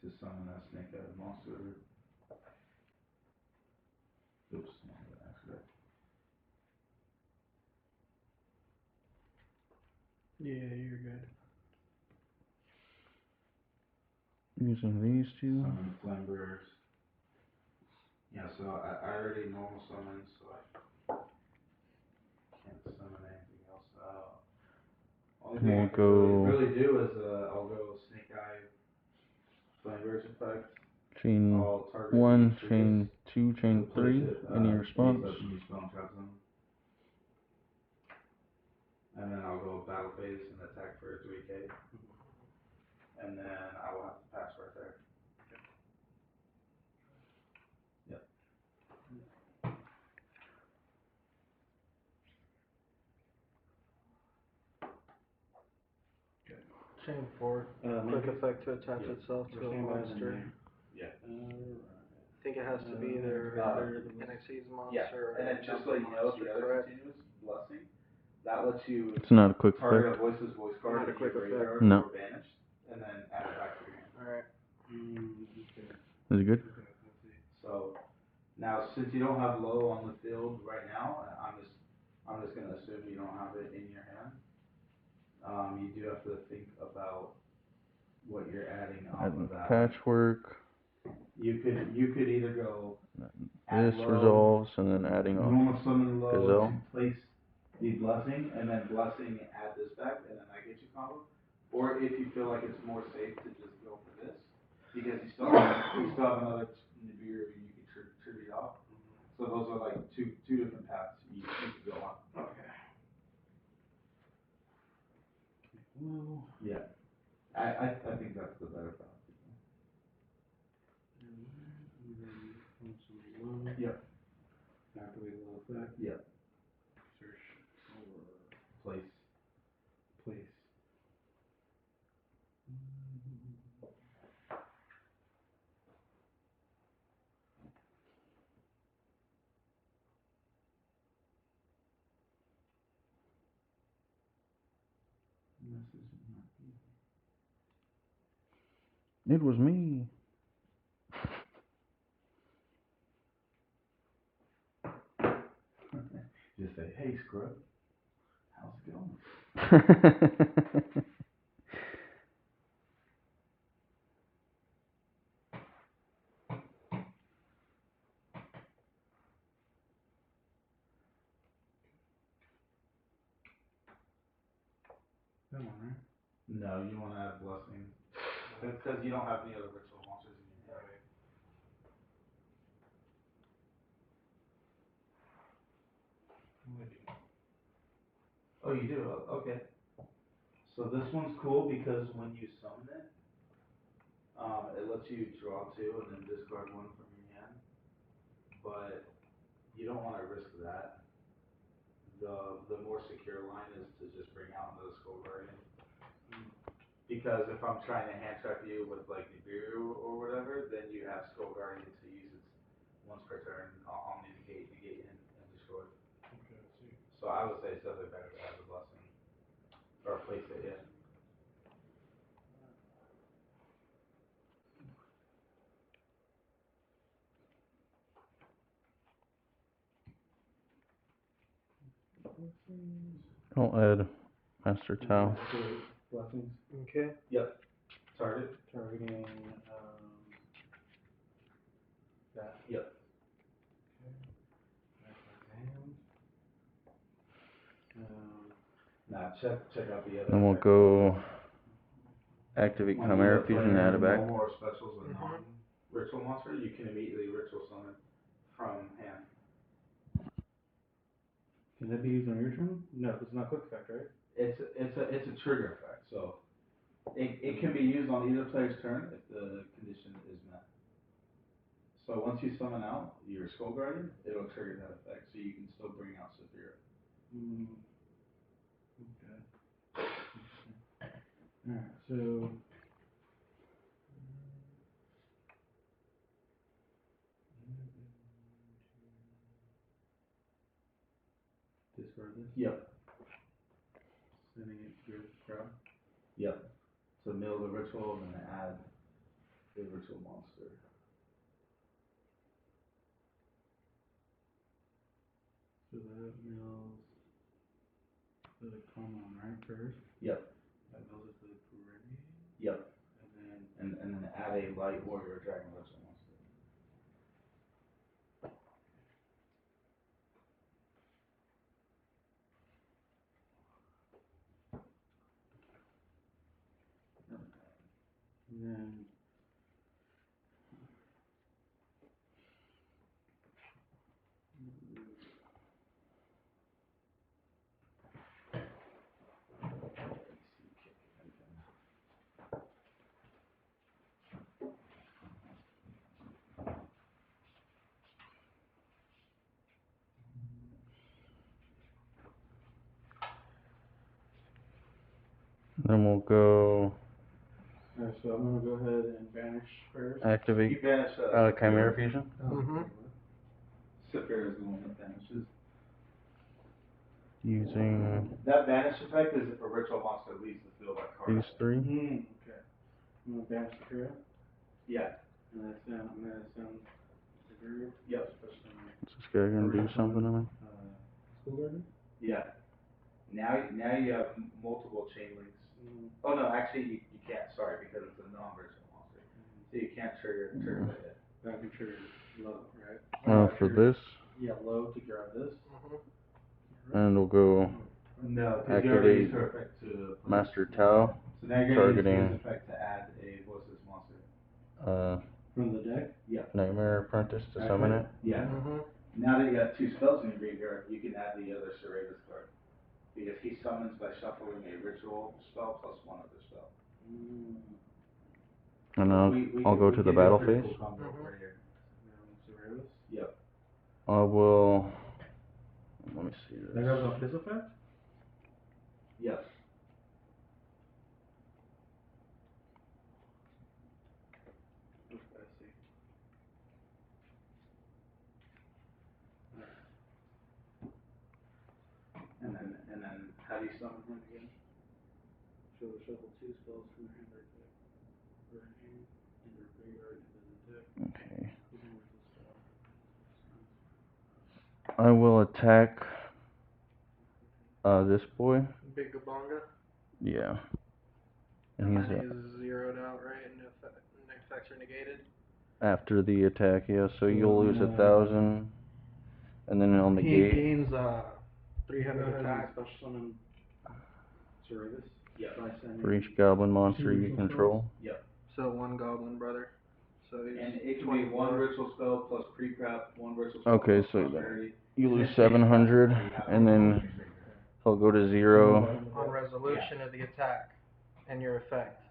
to summon a Snake Eye monster. Oops, accident. Yeah, you're good. Using these two. Summon Flambearers. Yeah, so I already normal summoned, so I can't summon anything else out. Only thing I can really do is I'll go Snake Eye Flambearers effect. Chain I'll target 1, these chain 2, chain 3. Any response? And then I'll go battle phase and attack for 3k. And then I will have to pass right there. Yep. Chain 4. Quick effect to attach itself to a monster. Yeah. I think it has to be either NXT's monster and then just so you know, the other continuous blessing, that lets you It's not a quick target effect. a voiceless voice card Not a in quick your graveyard effect. No. or banished, and then add it back to your hand. Alright. Is it good? Okay, let's see. So now, since you don't have low on the field right now, I'm just gonna assume you don't have it in your hand. You do have to think about what you're adding off of that. Patchwork. You could either go This resolves and then adding off normal summon low Gazelle. to place the blessing, and then blessing add this back, and then I get you combo. Or if you feel like it's more safe to just go for this, because you still have another Nibiru you can tribute off. So those are like two different paths you could go on. Okay. Well, yeah. I think that's the better path. Yep. Activate a little effect. Yep. Search or Place. It was me. Just say, hey, scrub, how's it going? that one, right? No, you want to add blessing. Because you don't have any other ritual monsters in your hand. Right. Oh, you do? Okay. So this one's cool because when you summon it, it lets you draw 2 and then discard 1 from your hand. But you don't want to risk that. The more secure line is to just bring out another Skull Guardian. Because if I'm trying to hand trap you with like Nibiru or whatever, then you have Skull Guardian to use it once per turn. I'll negate and destroy. Okay, let's see. So I would say it's definitely better to have the blessing. Or place it, yeah. I'll add Master Tau. Activate blessings. Okay. Yep. Target. Targeting, that. Yep. Now check out the other. Then we'll go activate When chimera you play fusion and add it back. normal or specials with non-ritual monster, you can immediately ritual summon from hand. Can that be used on your turn? No, it's not quick effect, right? It's a trigger effect, so it can be used on either player's turn if the condition is met. So once you summon out your Skull Guardian, it'll trigger that effect, so you can still bring out Saphira. Okay. Alright, so. Discard this? Yep. Sending it to your crowd? Yep. So mill the ritual and then add the ritual monster. So that mills the common, right, first? Yep. That mills it to the curate? Yep. And And then add a light warrior dragon ritual monster. then. Then we'll go Alright, so I'm gonna go ahead and banish first. activate You banish chimera fusion. Saphira is the one that banishes. Using That banish effect is if a ritual monster leaves the field by card. these three. Okay. I'm gonna banish the curate. Yeah. And I'm gonna send the group. Yep. Is this guy gonna do something to me? Skull Guardian? Yeah. Now you have multiple chain links. Oh no, actually you can't. Sorry, because it's a non-ritual monster, so you can't trigger it. That can trigger low, right? For this, Yeah, low to grab this. and we'll go No, because you already used her activate effect to Master Tau, So now you're gonna use targeting his effect to add a voiceless monster. From the deck? Yeah. Nightmare Apprentice to summon it. Yeah. Now that you got 2 spells in your graveyard, you can add the other Serratus card. Because he summons by shuffling a ritual spell plus 1 other spell. And I'll go to the battle phase. Serratus? Yep. I will. Let me see That this. goes off his effect? Yep. Okay, I see. And then how do you summon him again? Shuffle 2 spells from your hand or deck. Or hand, in your graveyard into the deck. Okay. Using ritual spell. I will attack this boy. Big Gabonga. Yeah. And And then he's zeroed out, right? And effects are negated. after the attack, yeah. So you'll lose 1,000, and then on the He gate. gains 300 attack. Special summon Serratus. Yep. For each goblin monster you control. Yep. So 1 goblin, brother. So he's And it can be 1 ritual spell plus pre-crap, 1 ritual spell Okay, plus so prosperity. you lose 700, and then he'll go to 0. on resolution of the attack and your effect.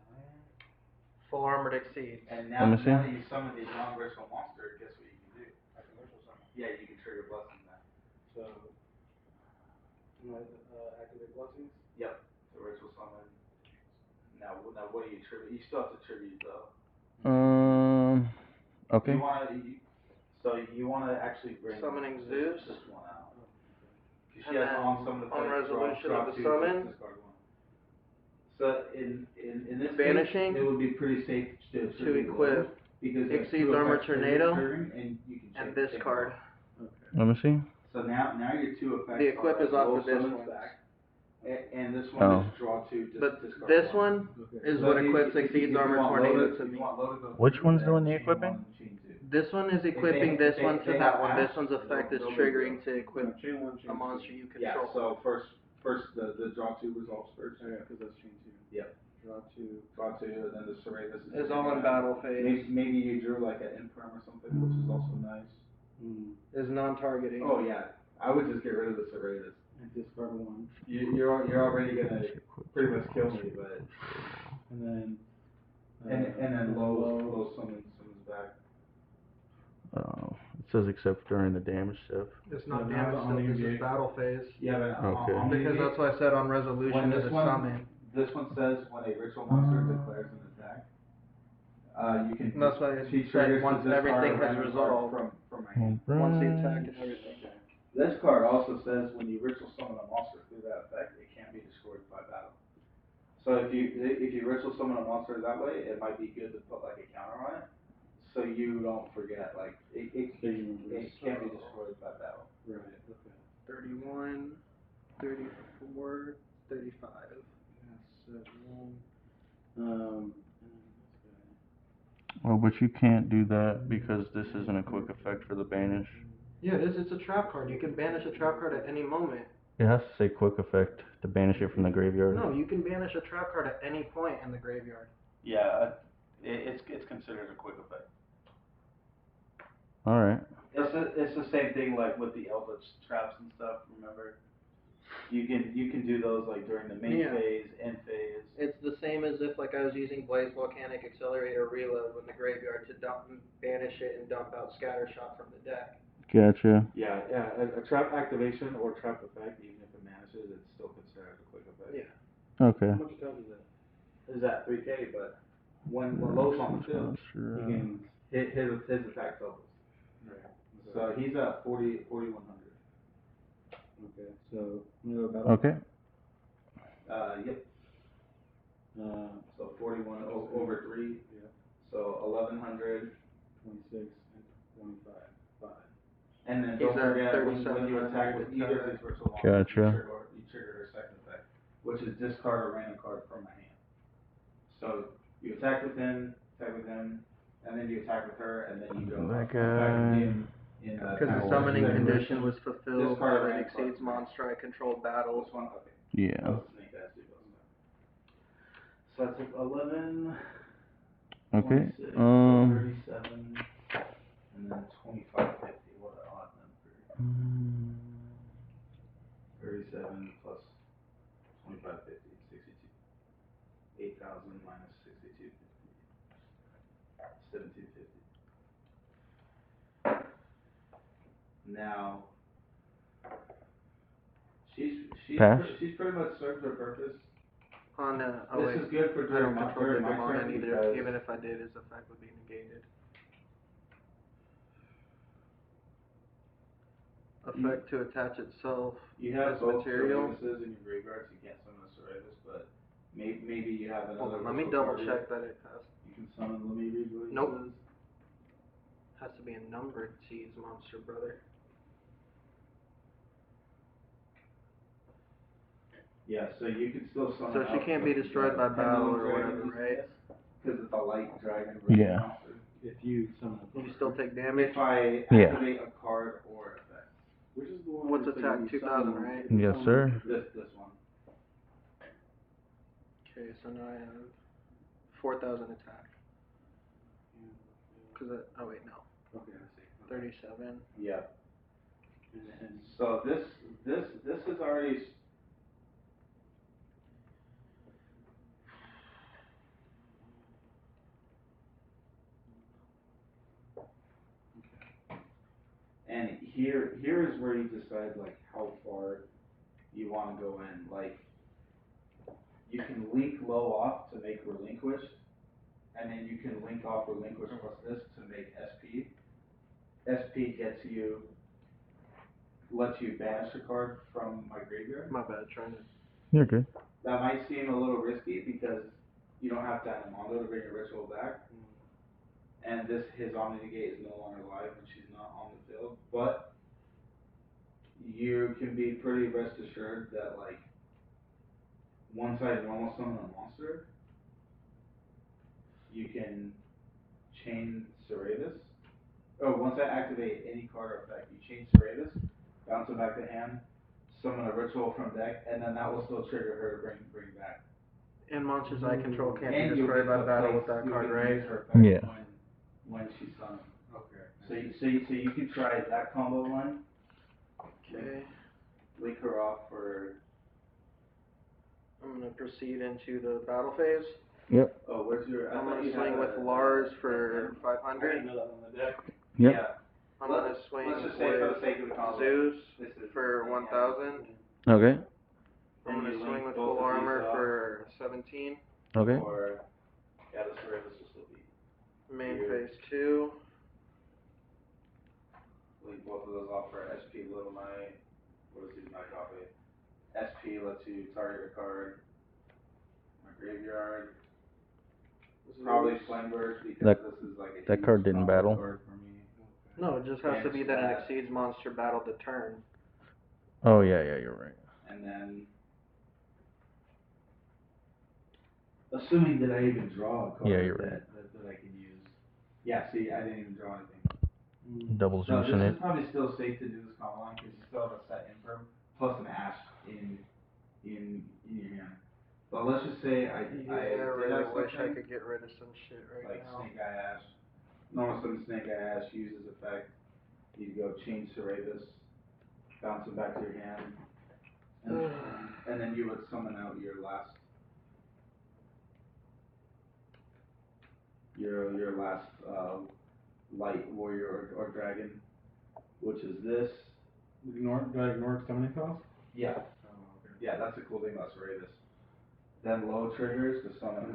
Full armored exceeds. And now that you summon a non-ritual monster, guess what you can do? I can ritual summon. Yeah, you can trigger blessing now. So, activate blessings? Yep. So ritual summon. Now what do you tribute? You still have to tribute though. Okay. So you wanna actually bring Summoning this Zeus. one out. She And has then on some of the on resolution of the summon. So in this Banishing case, it would be pretty safe to equip because exceeds armor tornado and you can and this card. Okay. Let me see. So now your two effects The equip are is off low of this summons one. back, and this one Oh. is draw two, But discard this one. one is So what if you- equips if you- exceeds if you armor want tornado loaded- to if me. you want loaded, go Which through, one's then doing the chain equipping? one, chain two. This one is If equipping they- this if one they to have that one. ash, This one's effect is they'll triggering rebuild. to equip Chain one, chain a monster two. you Yeah, control. so first the draw two resolves first. Oh, yeah, because that's chain two. Yep. Draw two. Draw two, and then the Serratus is. Is all in battle phase. Maybe you drew like an imperm or something, which is also nice. Is non-targeting. Oh yeah, I would just get rid of the Serratus. And discard one. You're already gonna pretty much kill me, but And then. and then low summons back. Oh, it says except during the damage step. It's not Yeah, damage not step, on this is engage. battle phase. Yeah, but Okay. Because that's why I said on resolution is a summon. This one says when a ritual monster declares an attack, you can. And that's why it she said triggers to once discard everything a has random card resolved. from my hand. Once the attack and everything. This card also says when you ritual summon a monster through that effect, it can't be destroyed by battle. So if you ritual summon a monster that way, it might be good to put like a counter on it, so you don't forget. Like it can't be destroyed by battle. Right. Okay. 31, 34, 35. That's one. And then Well, but you can't do that because this isn't a quick effect for the banish. Yeah, it is. It's a trap card. You can banish a trap card at any moment. It has to say quick effect to banish it from the graveyard. No, you can banish a trap card at any point in the graveyard. Yeah, it's considered a quick effect. Alright. It's the same thing like with the Eldritch traps and stuff. Remember, you can do those like during the main phase, end phase. It's the same as if like I was using Blaze Volcanic Accelerator Reload with the graveyard to dump and banish it and dump out Scattershot from the deck. Gotcha. Yeah. A trap activation or trap effect, even if it vanishes, it's still considered a quick effect. Yeah. Okay. how much attack is that? Is that 3K? But when Lowe's on the field, his attack doubles. Right. So he's at 4100. Okay. So I'm gonna go battle. Okay. Yep. So 41 so- over 3. Yeah. So 1100. 26 and 25. 5. And then He's don't at forget when you attack 3700 with either of his ritual monsters, Gotcha. you trigger her second effect, which is discard a random card from my hand. So you attack with him, and then you attack with her, and then you go That attack guy. Because the summoning condition was fulfilled, Discard but it random exceeds card. monster I controlled battles. This one, okay. Yeah. That was the snake ass dude, wasn't it? So that's 11. Okay. 26, so 37, and then 2550. What an odd number. 37 plus 2550, 62. 8,000 minus 6250. 1750. Now, she's pretty much served her purpose. On This is good for I don't during my control turn Digimon either. because Even if I did, his effect would be negated. Effect to attach itself. you have as both material. Serratuses in your graveyard, so you can't summon a Serratus, but maybe you have another. Hold on, let me ritual double target. check that it passed. You can summon. Let me read what he Nope. says. Has to be a numbered seeds monster, brother. Yeah, so you can still summon. So she can't be destroyed by battle or whatever, right? Because it's a light dragon. Yeah. Monster. If you summon a You still take damage. If I Yeah. activate a card or effect. Which is the one? What's where it's attack? like you 2000, summon- right? Yes, sir. This one. Okay, so now I have 4000 attack. Oh wait, no. Okay, I see. 37. Yeah. And So this is already. And here is where you decide like how far you want to go in. Like you can link low off to make relinquished, and then you can link off relinquish plus this to make SP. SP lets you banish a card from my graveyard. My bad, trying to. You're good. That might seem a little risky because you don't have Dynamondo to bring your ritual back. And his Omni Negate is no longer alive when she's not on the field. But you can be pretty rest assured that like once I normal summon a monster, you can chain Serratus. Oh, once I activate any card or effect, you chain Serratus, bounce it back to hand, summon a ritual from deck, and then that will still trigger her to bring back. And monsters I control can't And be you'll destroyed get by to battle place, with that you'll card, get to right? use her effect Yeah. when she's summoned. Okay. So you can try that combo line. Okay. Link her off for. I'm gonna proceed into the battle phase. Yep. Oh, where's your? I'm gonna swing with Lars for I 500. didn't know that on the deck. Yep. Yeah. I'm gonna swing Let's just with say for the sake of the combo, Zeus this is for 1,000. Okay. I'm And gonna you swing link with both full of these armor up. for 17. Okay. Or yeah, the Serratus will still be. Main Here. phase 2. Link both of those off for SP Little Knight. What is his my copy? SP lets you target a card. My graveyard. Probably Flamebird because this is like a that huge card didn't combo battle. card for me. No, it just has to be that it That. exceeds monster battle to turn. Oh yeah, you're right. And then, assuming that I even draw a card Yeah, you're right. that I can use. Yeah, see, I didn't even draw anything. Double So Zeus in this it. is probably still safe to do this combo line because you still have a set imperm plus an ash in your hand. But let's just say I really did have wish I something, could get rid of some shit right like now. Snake Eye Ash. Normal summon Snake Eye Ash, uses effect. You go change Serratus, bounce it back to your hand, and then you would summon out your last light warrior or dragon, which is this. Do I ignore summoning cost? Yeah. Oh, okay. Yeah, that's the cool thing about Serratus. Then low triggers to summon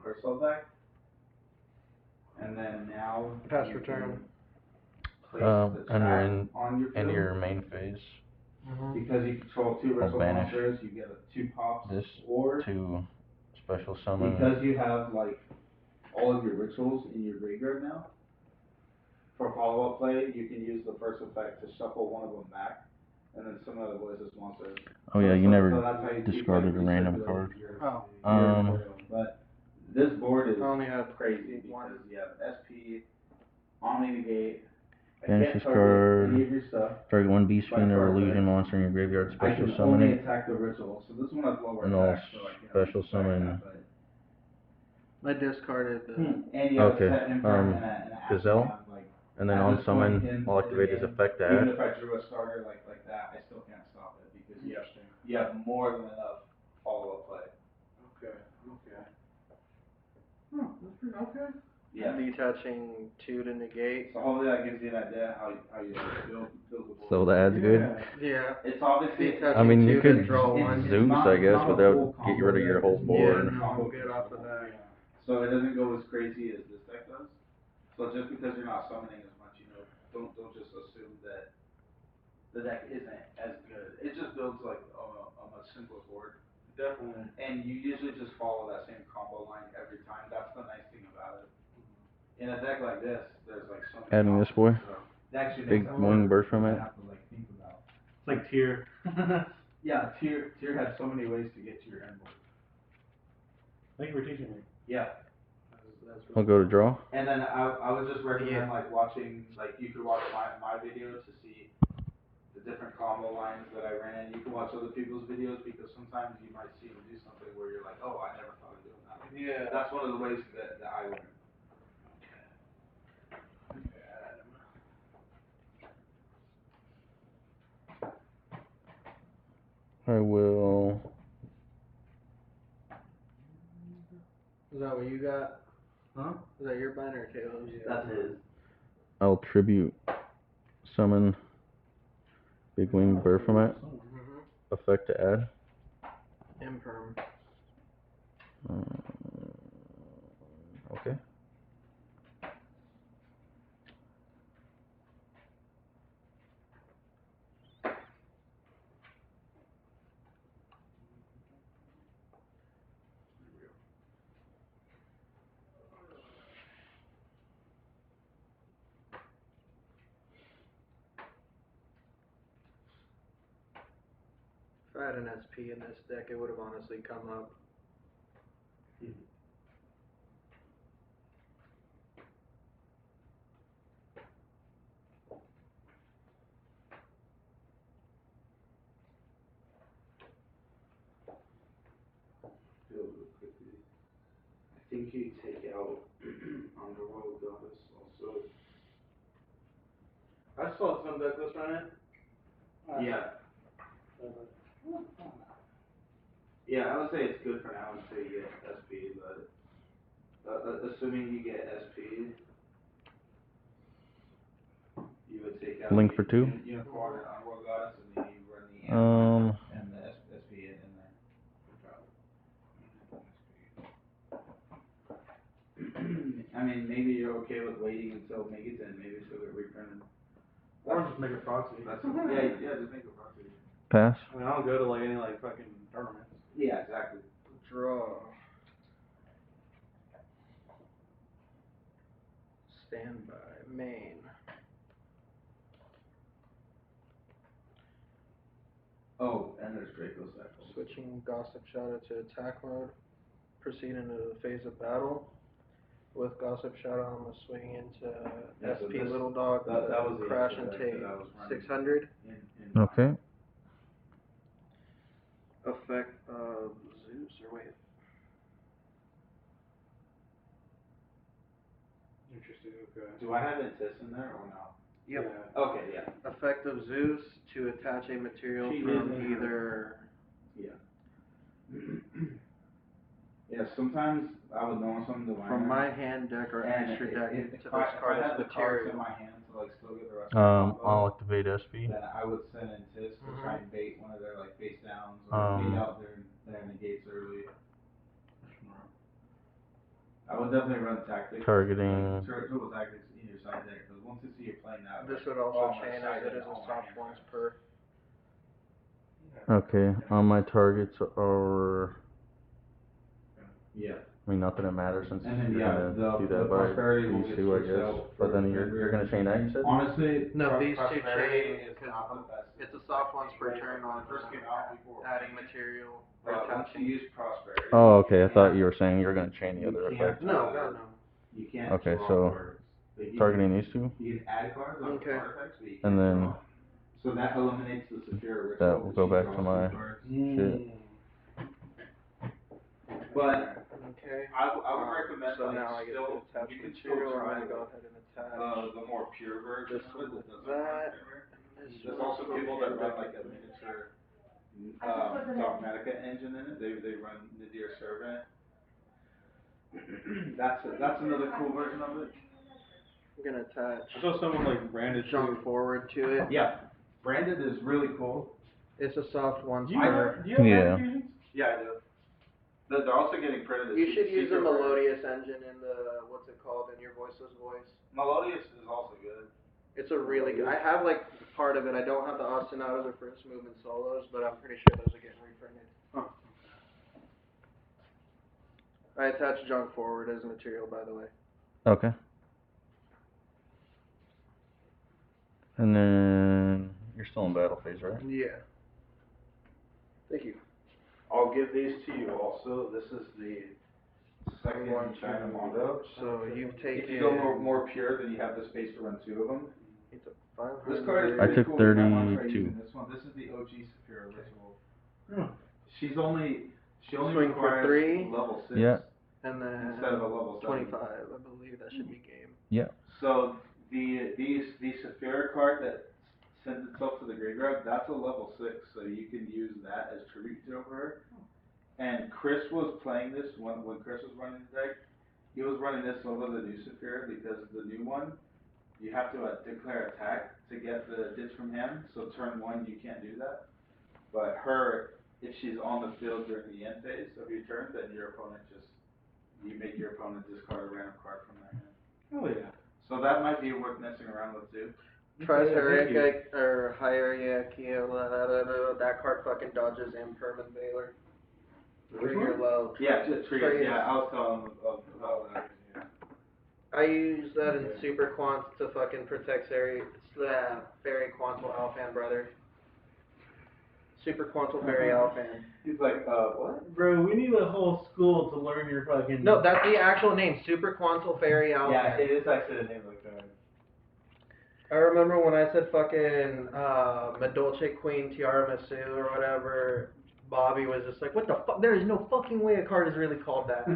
herself back. And then now Pass return. Place the trap on your field. your main phase. Because you control 2 I'll ritual banish monsters, you get 2 pops. This Or to special summon. because you have like all of your rituals in your graveyard now. For follow-up play, you can use the first effect to shuffle one of them back, and then summon the voiceless monster. Oh yeah, you never so that's how you keep, discarded like, a random recirculating card. your material. But this board is I only have crazy because you have SP, Omni Negate. I Banish can't this target card. any of your stuff. Target one beast by fiend or card illusion effects. monster in your graveyard. I Special can summon only it. attack the ritual, so this one has lower And I'll attack, so I can't special attack summon. that, but I discarded the. and you have Okay, a set imperm and an Gazelle. action, like, And then at on this point summon, in I'll the activate his game, effect to even add. if I drew a starter like that, I still can't stop it because you have more than enough follow-up play. Okay. Huh, that's pretty okay. Yeah. Detaching 2 to negate. So hopefully that gives you an idea how you build the board. So that's good. Yeah. It's obviously. Detaching I mean, you 2 could to draw 1. Zeus, I guess, without get rid of your whole board. Yeah, no, I'm good off of that. So it doesn't go as crazy as this deck does. So just because you're not summoning as much, don't just assume that the deck isn't as good. It just builds like a much simpler board. Definitely. And you usually just follow that same combo line every time. That's the nice thing about it. In a deck like this, there's like so many Adding this options, boy. so it actually Big makes it wing harder burst from to it. have to like think about. It's like tier. Yeah, tier has so many ways to get to your end board. Thank you for teaching me. Yeah. That's I'll go to draw. And then I would just recommend like watching, like you could watch my video to see the different combo lines that I ran. You can watch other people's videos because sometimes you might see them do something where you're like, oh, I never thought of doing that. Yeah. That's one of the ways that I learned. I will. Is that what you got? Huh? Is that your bind or Caleb's? That's his. I'll tribute summon Big Wing Bird from it. Effect to add. Imperm. Okay. I had an SP in this deck, it would have honestly come up. I think you take out Underworld Goddess also. I saw some deck list on it. Yeah. Yeah, I would say it's good for now until you get SP, but assuming you get SP, you would take out Link for 2? Unicorn and Underworld Goddess, and then you run the and the SP in there. I mean, maybe you're okay with waiting until Megaton, maybe she'll get reprinted. Or just make a proxy. Yeah, just make a proxy. Pass. I mean, I don't go to like any like fucking tournaments. Yeah, exactly. Draw. Standby. Main. Oh, and there's Draco Cycle. Switching Gossip Shadow to attack mode. Proceed into the phase of battle. With Gossip Shadow, I'm going to swing into SP Little Dog that was the crash extra and deck take that I was running 600. Okay. Effect of Zeus, or wait. Interesting, okay. Do I have Intis in there or no? Yep. Yeah. Okay, yeah. Effect of Zeus to attach a material She from is in either. Yeah. Yeah, sometimes I would know something to From my hand deck or and extra deck to if I discard had as the cards in material. my hand to like still get the rest of the combo, I'll activate SP. then I would send Intis to try and bait one of their like face downs or bait out their negates early. I would definitely run tactics. Targeting. Turtle tactics in your side deck, because once you see you playing that. This would also chain as it is a soft ones per. Okay, my targets are. Yeah. I mean, not that it matters since And then, you're yeah, gonna do the that by prosperity will these get two, I switched guess. out But for then you're gonna chain that, you said? Honestly, No, these two prosperity chain is because not the best. it's a soft ones per turn on First came out before. adding material or Once you attaching. use prosperity. Oh, okay. I thought you were saying you were gonna chain the other effect. No, God no. You can't Okay, draw so cards. Like, targeting these two, You can add cards on Okay. card effects, but you and can't then draw. So that eliminates the Saphira ritual. that will go she back draws to my two cards. shit. But Okay. I would recommend So like now I get to still attach you can material. still I'm try gonna go ahead and attach. the more pure version This of one it with that doesn't that. run There's also people that run like a miniature Dogmatica engine in it. They run Nadir Servant. That's another cool version of it. I'm gonna attach. I saw someone like branded Jump forward to it. Yeah, branded is really cool. It's a soft one. Do you have fusions? Yeah, I do. They're also getting printed. You should use the Melodious engine in the what's it called in your voiceless voice. Melodious is also good. It's a really good. I have like part of it. I don't have the ostinatos or first movement solos, but I'm pretty sure those are getting reprinted. Huh. I attached junk forward as material, by the way. Okay. And then you're still in battle phase, right? Yeah. Thank you. I'll give these to you also. This is the second China Mondo. So you've taken. If you go more pure, then you have the space to run two of them. It's a 500. This card is I pretty took cool. 32. This one. This is the OG Saphira Ritual. Hmm. She only Swing for requires 3. level 6. Yeah. And then instead of a level 7. 25, I believe that should be game. Yeah. So the Saphira card that sends itself to the graveyard, that's a level 6, so you can use that as tribute to her. And Chris was playing this when Chris was running the deck. He was running this over the new Saphira because the new one, you have to declare attack to get the ditch from him. So turn 1 you can't do that. But her, if she's on the field during the end phase of your turn, then you make your opponent discard a random card from their hand. Oh yeah. So that might be worth messing around with too. Tries hierarchy, that card fucking dodges impermanent Baylor. Trigger low. Yeah, just triggers. Trace. Yeah, I was telling him about that. Yeah. I use that in Super Quant to fucking protect Fairy Quantal Alphan brother. Super Quantum Fairy Alphan. He's like, what? Bro, we need a whole school to learn your fucking. No, that's the actual name, Super Quantum Fairy Alphan. Yeah, it is actually the name of the card. I remember when I said fucking Madolce Queen Tiara Masu or whatever, Bobby was just like, what the fuck? There is no fucking way a card is really called that.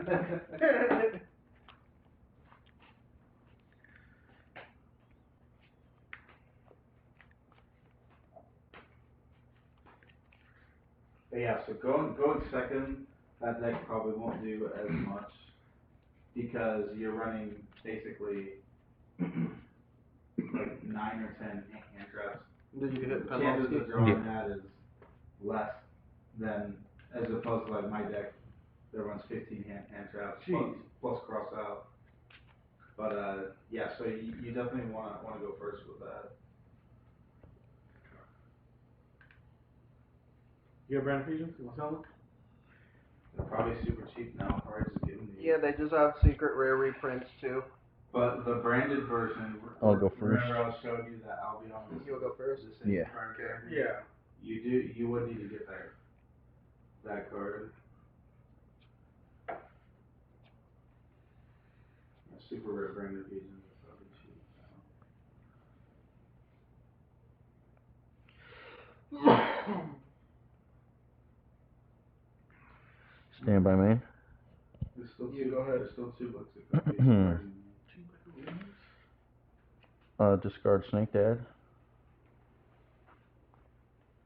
But yeah, so going second, that deck probably won't do as much because you're running basically like 9 or 10 hand traps. Did you hit Chances penalty? of drawing that is less than as opposed to like my deck that runs 15 hand traps plus cross out. But yeah, so you definitely wanna go first with that. You got brand fusions? You want to sell them? They're probably super cheap now. Probably just give them to you. Yeah, they just have secret rare reprints too. But the branded version, I'll go first. remember I was showing you that Albion. You'll go first? Yeah. Yeah. You would need to get that card. A super rare branded fusion is probably cheap now. Stand by me. There's still You two, go ahead. There's still 2 books that could be Discard Snake Dad.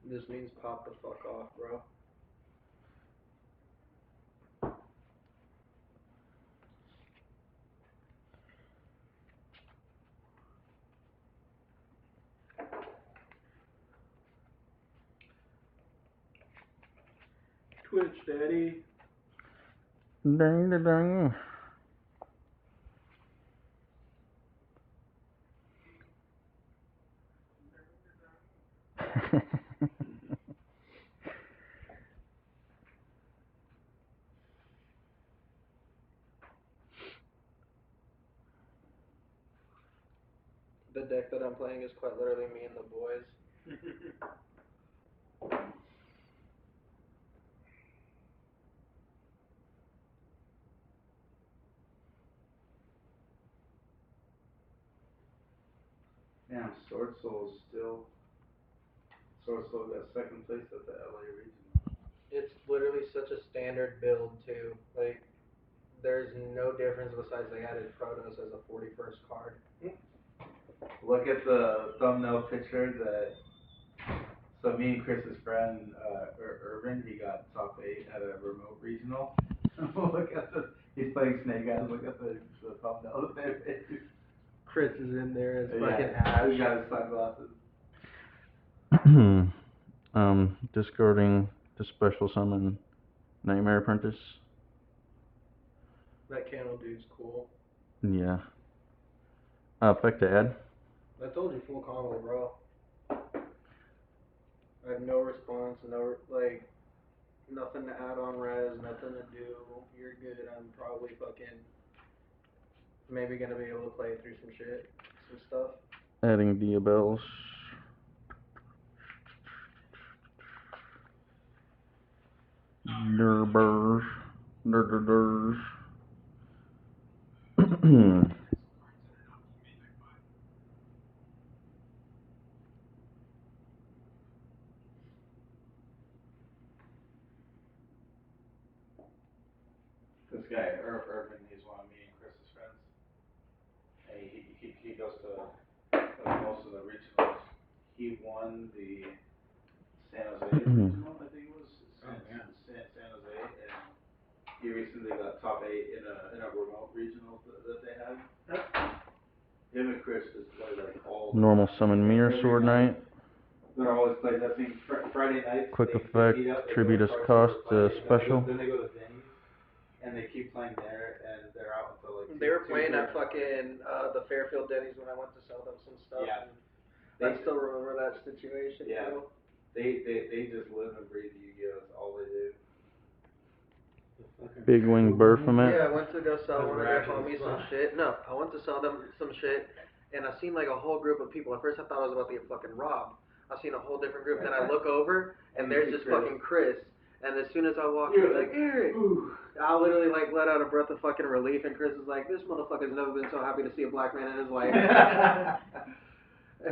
This means pop the fuck off, bro. Twitch, daddy. Dang, dang, dang. The deck that I'm playing is quite literally me and the boys. Damn, Sword Soul got second place at the LA regional. It's literally such a standard build too. Like, there's no difference besides they added Protoss as a 41st card. Look at the thumbnail picture that. So me and Chris's friend Irvin, he got top 8 at a remote regional. Look at he's playing Snake Eyes. Look at the thumbnail that they made. Chris is in there as fucking Yeah, he Ash. got his sunglasses. Discarding the special summon Nightmare Apprentice. That candle dude's cool. Yeah. Effect to add. I told you full combo, bro. I have no response, nothing to add on res, nothing to do. You're good. I'm probably fucking maybe gonna be able to play through some shit, some stuff. Adding Diabels. Nurbers. Nerders. This guy Irvin, he's one of me and Chris's friends. And he goes to like most of the regionals. He won the San Jose regional, I think it was. San Jose, and he recently got top 8 in a remote regional that they had. Him and Chris just play like all the Normal time. summon Mirror Sword Knight. They're always plays. I think Friday nights. Quick they effect, meet up, they tribute go as to cost Park special. Then they go to Denny's, and they keep playing there, and they're out until like. They were playing at fucking the Fairfield Denny's when I went to sell them some stuff. Yeah. And I still remember that situation. Yeah. Bro. They just live and breathe Yu-Gi-Oh! That's all they do. Big Wing Baphomet. Yeah, I went to go sell That's one of their ratchet as homies some fuck. shit. No, I went to sell them some shit, and I seen like a whole group of people. At first I thought I was about to get fucking robbed. I've seen a whole different group. Then I look over, and there's just fucking Chris. And as soon as I walk in, he's like, Eric. I literally like let out a breath of fucking relief, and Chris is like, this motherfucker's never been so happy to see a black man in his life. And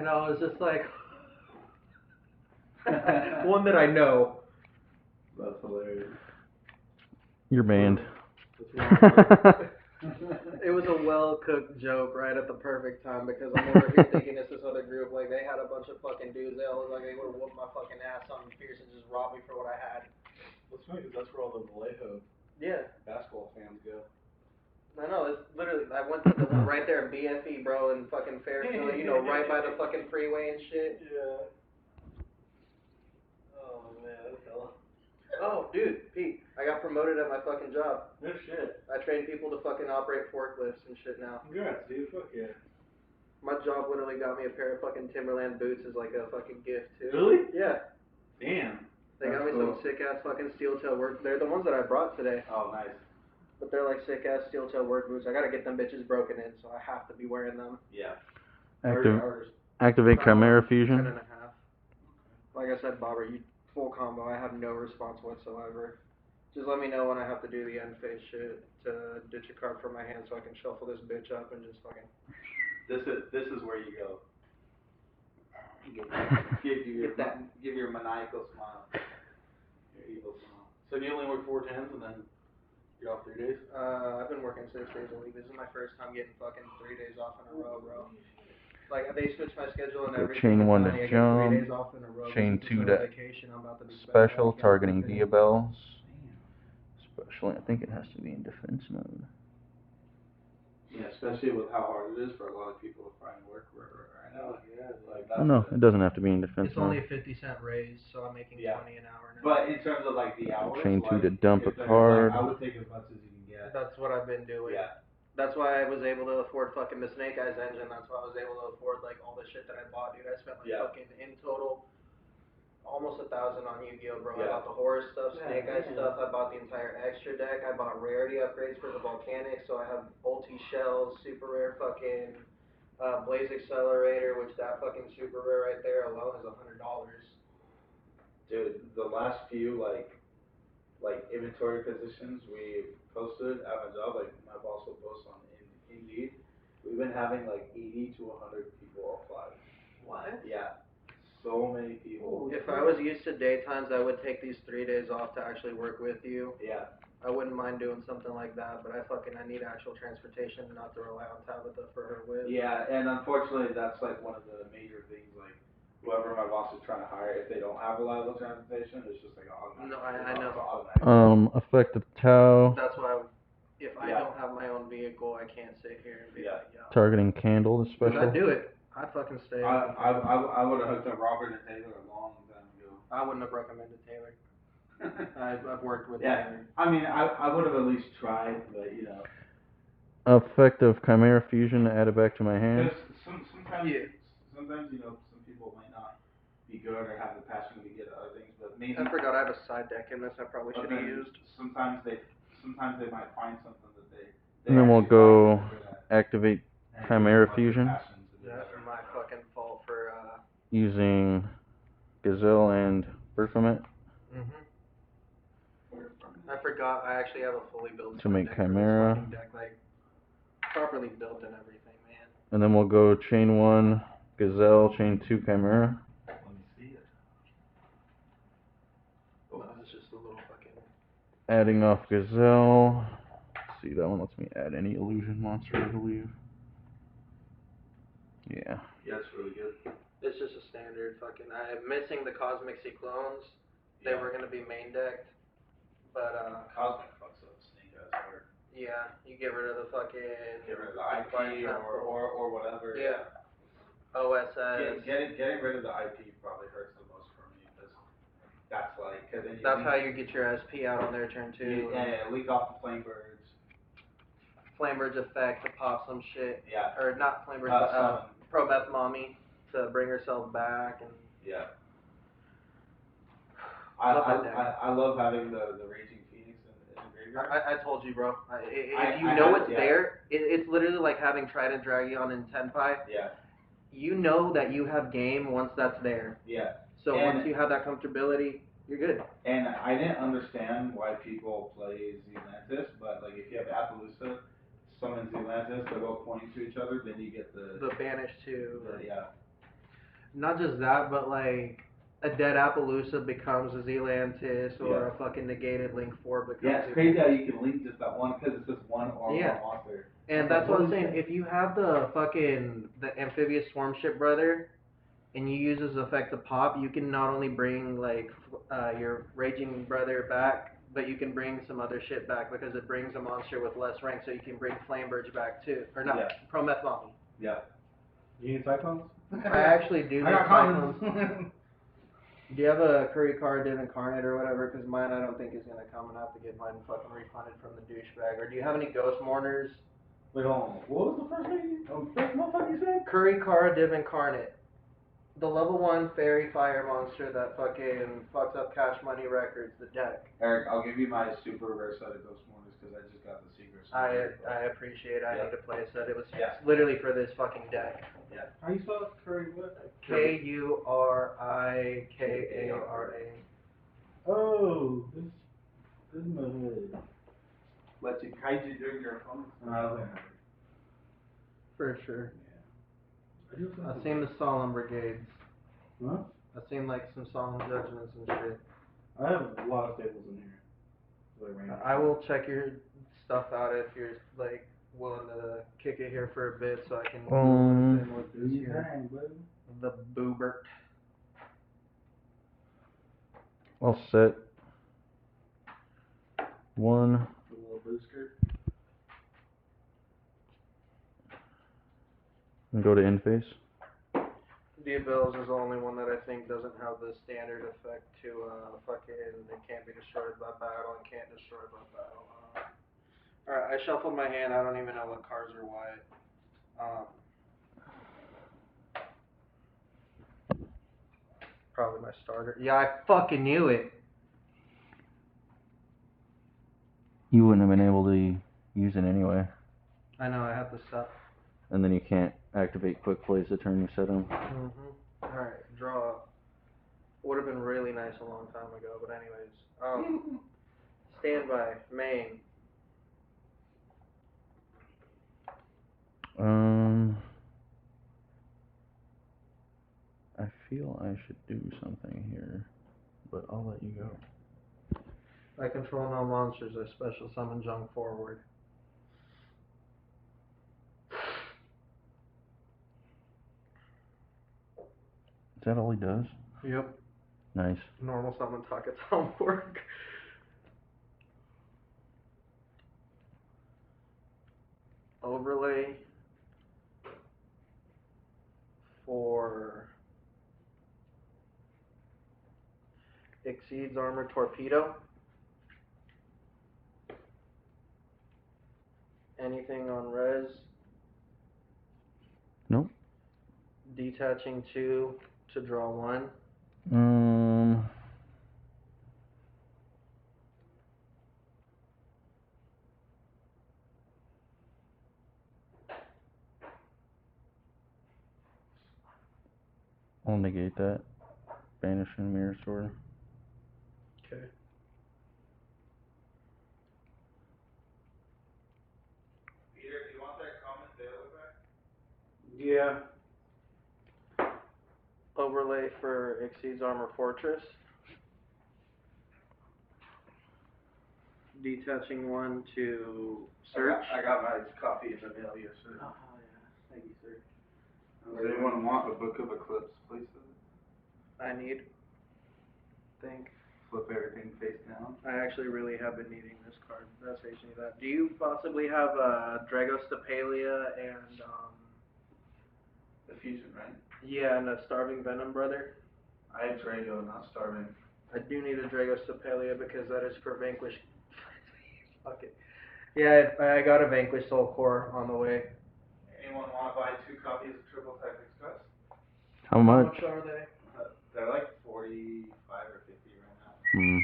I was just like, one that I know. That's hilarious. You're banned. It was a well-cooked joke right at the perfect time because I'm over here thinking it's this other group, like they had a bunch of fucking dudes, they all look like they would have whooped my fucking ass on fierce and just robbed me for what I had. That's funny because that's where all the Vallejo basketball fans go. I know, it's literally, I went to the one right there in BFE, bro, in fucking Fairfield, you know, right by the fucking freeway and shit. Yeah. Oh man, that's hella. Oh, dude, Pete, I got promoted at my fucking job. No shit. I train people to fucking operate forklifts and shit now. Congrats, dude. Fuck yeah. My job literally got me a pair of fucking Timberland boots as like a fucking gift too. Really? Yeah. Damn. They got me some sick ass fucking steel toe work. They're the ones that I brought today. Oh, nice. But they're like sick ass steel toe work boots. I gotta get them bitches broken in, so I have to be wearing them. Yeah. Activate chimera 10 fusion. and a half. Like I said, Bobber, you full combo. I have no response whatsoever. Just let me know when I have to do the end phase shit to ditch a card from my hand so I can shuffle this bitch up and just fucking. This is where you go. Give your maniacal smile. Your evil smile. So do you only work 4 10s and then you're off 3 days? I've been working 6 days a week. This is my first time getting fucking 3 days off in a row, bro. Like they switched my schedule and everything. Chain 1 to I get jump. 3 days off in a row. Chain This is 2 no to vacation. I'm about to be special, targeting Dia bells. Especially, I think it has to be in defense mode. Yeah, especially with how hard it is for a lot of people to find work right now. Yeah. Like Oh no, it doesn't have to be in defense It's mode. only a 50-cent raise, so I'm making 20 an hour now. But in terms of like the hours, Chain 2 like, to dump a if they're, card. Like, I would take as much as you can get. That's what I've been doing. Yeah. That's why I was able to afford fucking the Snake Eyes engine. That's why I was able to afford like all the shit that I bought, dude. I spent like fucking in total almost $1,000 on Yu-Gi-Oh, bro. I bought the horror stuff, Snake Eyes stuff. I bought the entire extra deck. I bought rarity upgrades for the volcanic, so I have ulti shells, super rare fucking blaze accelerator, which that fucking super rare right there alone is $100. Dude, the last few like inventory positions we posted at my job, like my boss will post on Indeed. We've been having like 80 to 100 people apply. What? Yeah. So many people. If I was used to daytimes, I would take these 3 days off to actually work with you. Yeah. I wouldn't mind doing something like that, but I need actual transportation, not to rely on Tabitha for her whip. Yeah, and unfortunately, that's like one of the major things. Like, whoever my boss is trying to hire, if they don't have reliable transportation, it's just like automatic. No, I know. Automatic. Effective Tau. That's why if I don't have my own vehicle, I can't sit here and be like, yo. Targeting Candle, the special. I'd do it. I'd fucking stay. I would have hooked up Robert and Taylor a long time ago. I wouldn't have recommended Taylor. I've worked with Taylor. Taylor. I mean, I would have at least tried, but you know. Effective Chimera Fusion to add it back to my hand. Sometimes you know some people might not be good or have the passion to get other things, but maybe. I forgot I have a side deck in this. I probably should have used. Sometimes they might find something that they And then we'll go activate Chimera Fusion. That's my fucking fault for using Gazelle and Berfomet. I forgot I actually have a fully built to make deck Chimera. For this deck, like properly built and everything, man. And then we'll go chain 1 Gazelle, chain 2 Chimera. Let me see it. Oh, it's just a little fucking. Adding off Gazelle. Let's see, that one lets me add any illusion monster, I believe. Yeah. Yeah, it's really good. It's just a standard fucking. I'm missing the Cosmic Cyclones. They were gonna be main decked, but Cosmic fucks up Snake Eyes hard. Yeah, you get rid of the fucking. Get rid of the IP or whatever. Yeah. OSS. Getting rid of the IP probably hurts the most for me because that's like that's how you get your SP out on their turn too. Yeah, leak off the Flamebirds. Flamebirds effect to pop some shit. Yeah. Or not Flamebirds, but Probeth Mommy to bring herself back and. Yeah. I love having the Raging Phoenix in the graveyard. I told you, bro. If you know it's there, it's literally like having Trident Dragon in Tenpai. Yeah. you know that you have game once that's there. Yeah. So once you have that comfortability, you're good. And I didn't understand why people play Zealantis, but like if you have Appaloosa, summon Zealantis, they'll go pointing to each other, then you get the banish too. yeah. Not just that, but like a dead Appaloosa becomes a Zealantis, or a fucking negated Link 4 becomes. Yeah, it's crazy how you can link just that one because it's just one or one monster. And that's what I'm saying. If you have the amphibious swarm ship brother, and you use his effect to pop, you can not only bring like your raging brother back, but you can bring some other shit back because it brings a monster with less rank, so you can bring Flamebirds back too, or not Prometh Mommy. Yeah. You need cyclones? I actually do need cyclones. Do you have a curate div incarnate or whatever? Because mine I don't think is gonna come, and I have to get mine fucking refunded from the douchebag. Or do you have any ghost mourners? Wait, hold on. What was the first name? First motherfucker you said? Curate div incarnate. The level 1 fairy fire monster that fucking fucks up Cash Money Records, the deck. Eric, I'll give you my super rare set of Ghost Mourners because I just got the secret. I appreciate it. I need to play a set. It was literally for this fucking deck. Yeah. How you spell it? Curry what? Kurikara. Oh, this is my hood. Let you kaiju during your opponent's For sure. Yeah. I've seen the Solemn Brigades. Huh? I've seen like some Solemn Judgments and shit. I have a lot of staples in here. I will check your stuff out if you're like willing to kick it here for a bit, so I can understand what this here. The Boobert. I'll set one. The little booster. And go to in face. Diabell's is the only one that I think doesn't have the standard effect to fucking it can't be destroyed by battle and can't destroy by battle. Alright, I shuffled my hand. I don't even know what cards are what. Probably my starter. Yeah, I fucking knew it. You wouldn't have been able to use it anyway. I know, I have the stuff. And then you can't activate quick plays the turn you set them. Alright, draw. Would have been really nice a long time ago, but anyways. Standby, main. I feel I should do something here, but I'll let you go. I control no monsters. I special summon junk forward. Is that all he does? Yep. Nice. Normal summon Taka Tom work. Overlay for Exceeds Armor Torpedo. Anything on res? Nope. Detaching 2 to draw 1. I'll negate that. Banish and Mirror Sword. Okay. Peter, do you want that common daily back? Yeah. Overlay for Exceeds Armor Fortress. Detaching 1 to search. I got my copy in the mail yesterday. Oh, yeah. Thank you, sir. Does anyone want a Book of Eclipse, please? I need. Think. Flip everything face down. I actually really have been needing this card. That's actually that. Do you possibly have Dragostapelia and The fusion, right? yeah, and a Starving Venom brother? I have Drago, not Starving. I do need a Dragostapelia because that is for Vanquish. Fuck it. Yeah, I got a Vanquish Soul Core on the way. Anyone want to buy 2 copies of Triple Tech Express? How much? How much are they? They're like 45 or 50 right now.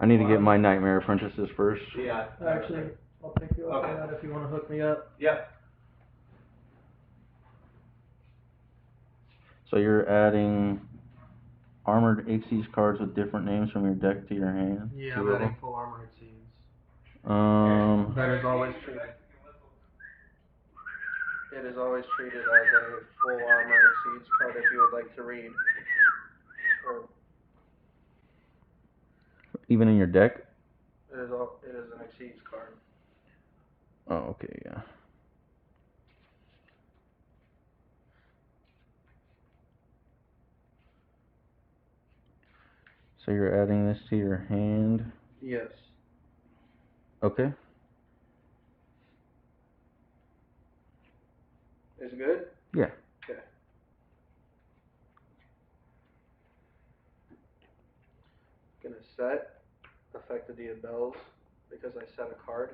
I need to get my Nightmare Apprentices first. Yeah. Actually, I'll pick you up on that if you want to hook me up. Yep. So you're adding armored Xyz cards with different names from your deck to your hand? Yeah, Two I'm of adding them? full armor exceeds. That is always treated. It is always treated as a full armor exceeds card if you would like to read. Or even in your deck? it is an exceeds card. Oh, okay, yeah. So you're adding this to your hand? Yes. Okay. Is it good? Yeah. Okay. Gonna set effect of the bells because I set a card.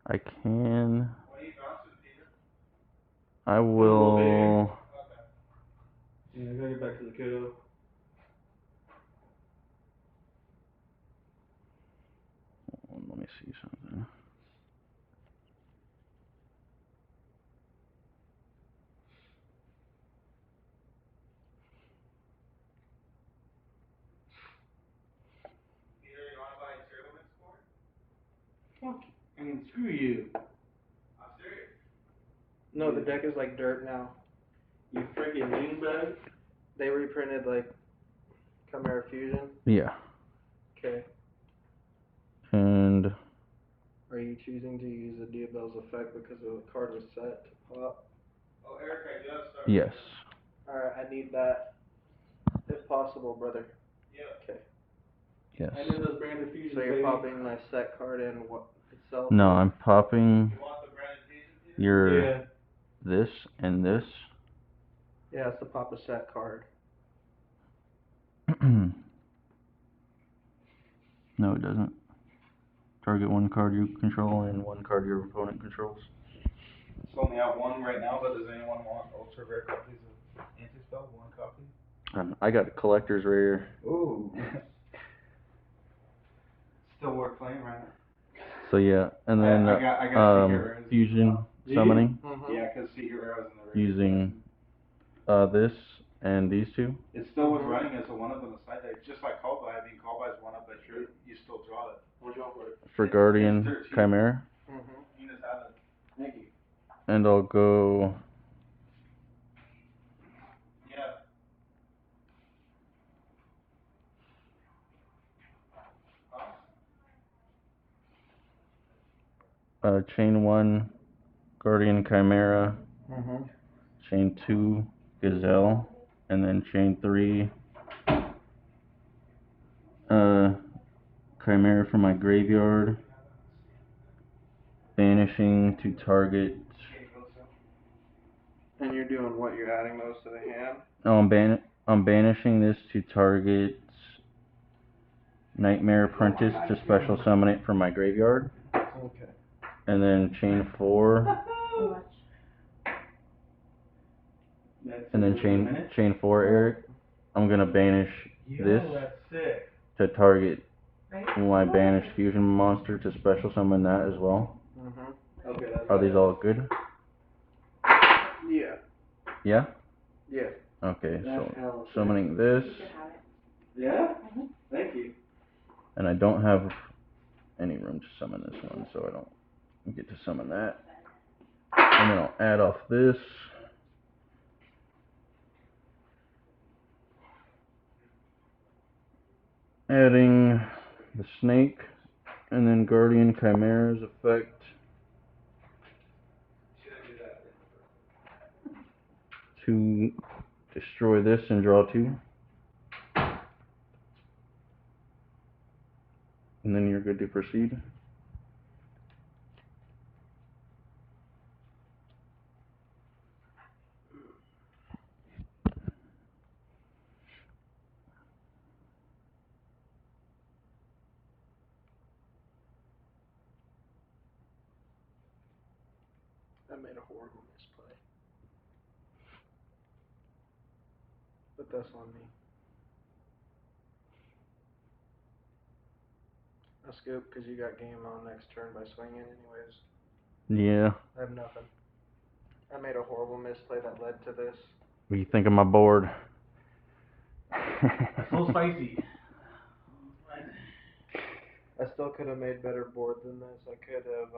I can. What are you bouncing, Peter? I will. Yeah, I gotta get back to the kiddo. Let me see something. Peter, you wanna buy a tournament sport? Fuck. I mean, screw you. I'm serious. No, the deck is like dirt now. You freaking mean bag. They reprinted like Chimera Fusion. Yeah. Okay. And Are you choosing to use the Diabelle's effect because the card was set to pop? Oh, Eric, I just started. yes. Alright, I need that. If possible, brother. Yeah. Okay. Yes. And then those branded fusions. So you're popping my set card in what itself? No, I'm popping You want the branded fusion, Peter? your Yeah. this and this. Yeah, it's to pop a set card. No, it doesn't. Target one card you control and one card your opponent controls. It's only out one right now, but does anyone want ultra rare copies of Anti-Spell? One copy? I got collectors right here. Ooh. Still worth playing, right? So yeah, and then I got Seeker Arrows. fusion you? summoning Yeah, because Seeker Arrows in the regular using this and these two. It's still worth running as a one-up on the side deck, just like Call By. I mean, Call By is one-up, but you still draw it. What you want for it? For Guardian Chimera. You just have it. Thank you. And I'll go Yeah. chain 1 Guardian Chimera, Mm-hmm. chain 2 Gazelle, and then chain 3 Chimera from my graveyard, banishing to target. And you're doing what? You're adding those to the hand? Oh, I'm banishing this to target Nightmare Apprentice to special summon it from my graveyard. Okay. And then chain 4. And then chain 4, Eric. I'm gonna banish this to target my banished fusion monster to special summon that as well. Mm-hmm. Okay, that's Are these all good? Yeah. Yeah? Yeah. Okay, so summoning this. Yeah? Thank you. And I don't have any room to summon this one, so I don't get to summon that. And then I'll add off this. Adding the snake, and then Guardian Chimera's effect to destroy this and draw 2. And then you're good to proceed. I made a horrible misplay. But that's on me. a scoop, cause you got game on next turn by swinging anyways. Yeah. I have nothing. I made a horrible misplay that led to this. What do you think of my board? So spicy. I still could have made better board than this. I could have,